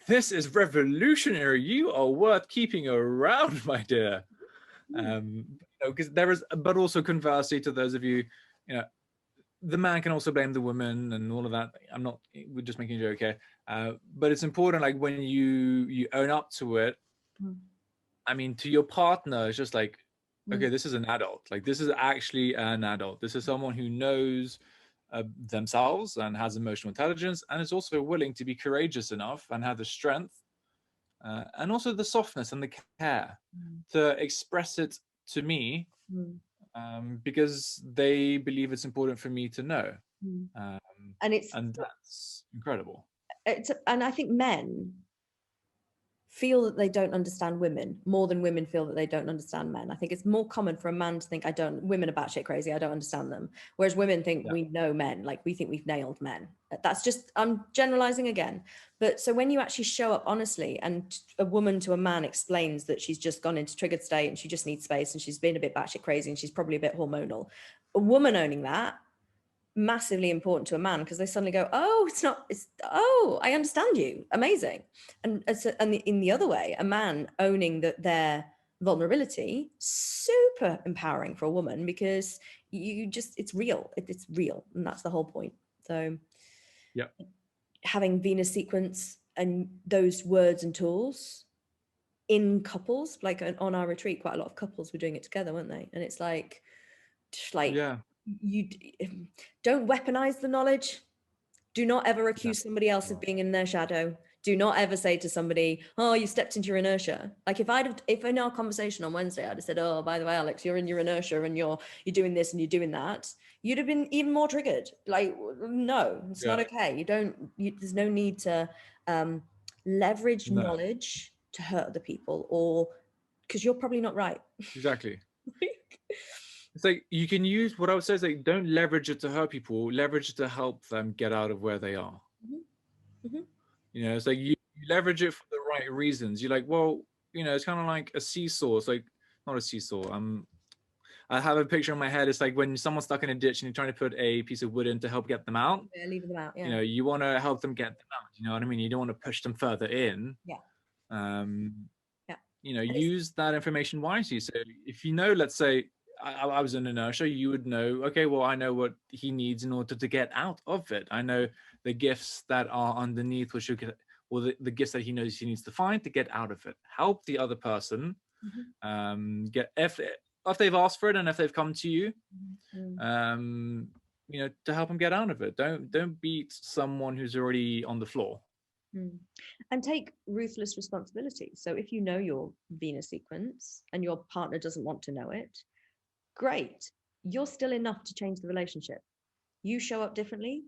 is revolutionary. You are worth keeping around, my dear. Because there is, but also conversely, to those of you, you know, the man can also blame the woman and all of that. We're just making a joke here. But it's important, like, when you own up to it, I mean, to your partner, it's just like, okay, this is an adult. Like, this is actually an adult. This is someone who knows themselves and has emotional intelligence, and is also willing to be courageous enough and have the strength and also the softness and the care to express it to me, because they believe it's important for me to know. And that's incredible. And I think men, feel that they don't understand women more than women feel that they don't understand men. I think it's more common for a man to think women are batshit crazy, I don't understand them. Whereas women think we know men, like we think we've nailed men. That's just, I'm generalizing again. But so when you actually show up honestly and a woman to a man explains that she's just gone into triggered state and she just needs space and she's been a bit batshit crazy and she's probably a bit hormonal, a woman owning that, massively important to a man, because they suddenly go, oh, I understand you, amazing. And in the other way, a man owning that their vulnerability, super empowering for a woman, because it's real, it's real, and that's the whole point. So having Venus sequence and those words and tools in couples, like on our retreat, quite a lot of couples were doing it together, weren't they? And it's like you don't weaponize the knowledge. Do not ever accuse somebody else of being in their shadow. Do not ever say to somebody, oh, you stepped into your inertia. Like if in our conversation on Wednesday I'd have said, oh, by the way, Alex, you're in your inertia and you're doing this and you're doing that, you'd have been even more triggered. Like, no, it's not okay. There's no need to leverage knowledge to hurt other people, or because you're probably not right. Exactly. It's like, you can use, what I would say is, like, don't leverage it to hurt people, leverage it to help them get out of where they are. You know, it's like you leverage it for the right reasons. You're like, well, you know, it's kind of like a seesaw. It's like, not a seesaw. I have a picture in my head. It's like when someone's stuck in a ditch and you're trying to put a piece of wood in to help get them out. Yeah, leave them out. Yeah. You know, you want to help them get them out. You know what I mean? You don't want to push them further in. Yeah. You know, use that information wisely. So if you know, let's say, I was in inertia, you would know, okay, well, I know what he needs in order to get out of it. I know the gifts that are underneath, which the gifts that he knows he needs to find to get out of it. Help the other person if they've asked for it and if they've come to you, you know, to help them get out of it. Don't beat someone who's already on the floor. And take ruthless responsibility. So if you know your Venus sequence and your partner doesn't want to know it, great, you're still enough to change the relationship. You show up differently.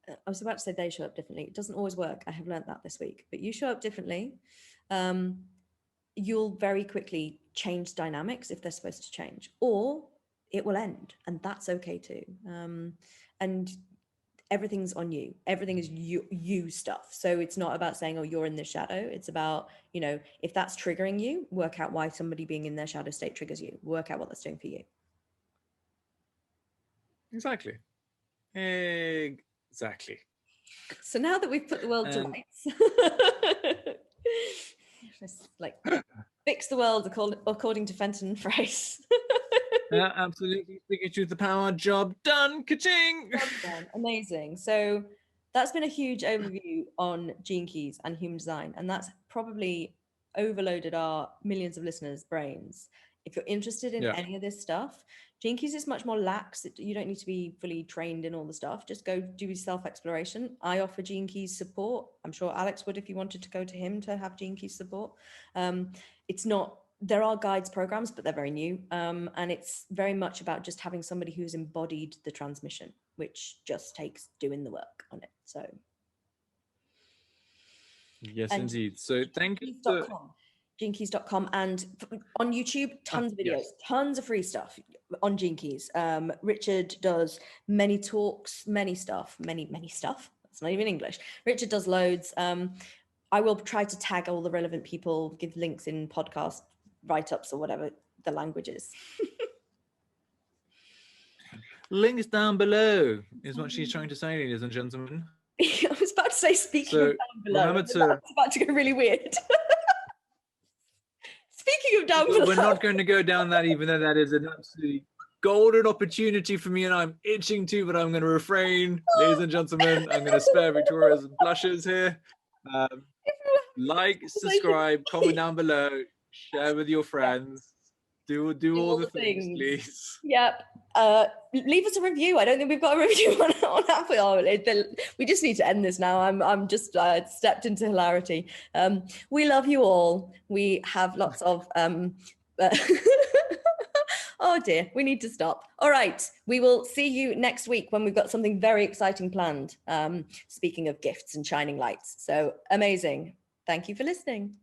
I was about to say they show up differently. It doesn't always work. I have learned that this week. But you show up differently. You'll very quickly change dynamics if they're supposed to change, or it will end, and that's okay too. And everything's on you. Everything is you stuff. So it's not about saying, oh, you're in the shadow. It's about, you know, if that's triggering you, work out why somebody being in their shadow state triggers you. Work out what that's doing for you. Exactly. So now that we've put the world to rights, just like fix the world according to Fenton and Fraysse. Yeah, absolutely. Speaking to the power, job done. Ka-ching! Job done. Amazing. So that's been a huge overview on gene keys and human design, and that's probably overloaded our millions of listeners' brains. If you're interested in any of this stuff, gene keys is much more lax. You don't need to be fully trained in all the stuff. Just go do self-exploration. I offer gene keys support. I'm sure Alex would if you wanted to go to him to have gene keys support. It's not, there are guides programs, but they're very new. And it's very much about just having somebody who's embodied the transmission, which just takes doing the work on it. So. Yes, indeed. So thank you. GeneKeys.com, and on YouTube, tons of videos, tons of free stuff on Gene Keys. Richard does many talks, many stuff. That's not even English. Richard does loads. I will try to tag all the relevant people, give links in podcast write-ups or whatever the language is. Links down below is what she's trying to say, ladies and gentlemen. I was about to say, speaking of down below, remember to... it's about to go really weird. Speaking of down below. We're not going to go down that, even though that is an absolutely golden opportunity for me and I'm itching to, but I'm going to refrain. Ladies and gentlemen, I'm going to spare Victoria's blushes here. Like, subscribe, comment down below, share with your friends. Do all the things, please. Yep. Leave us a review. I don't think we've got a review on Apple. Oh, we just need to end this now. I'm just stepped into hilarity. We love you all. We have lots of oh dear, we need to stop. All right, we will see you next week when we've got something very exciting planned. Speaking of gifts and shining lights. So amazing. Thank you for listening.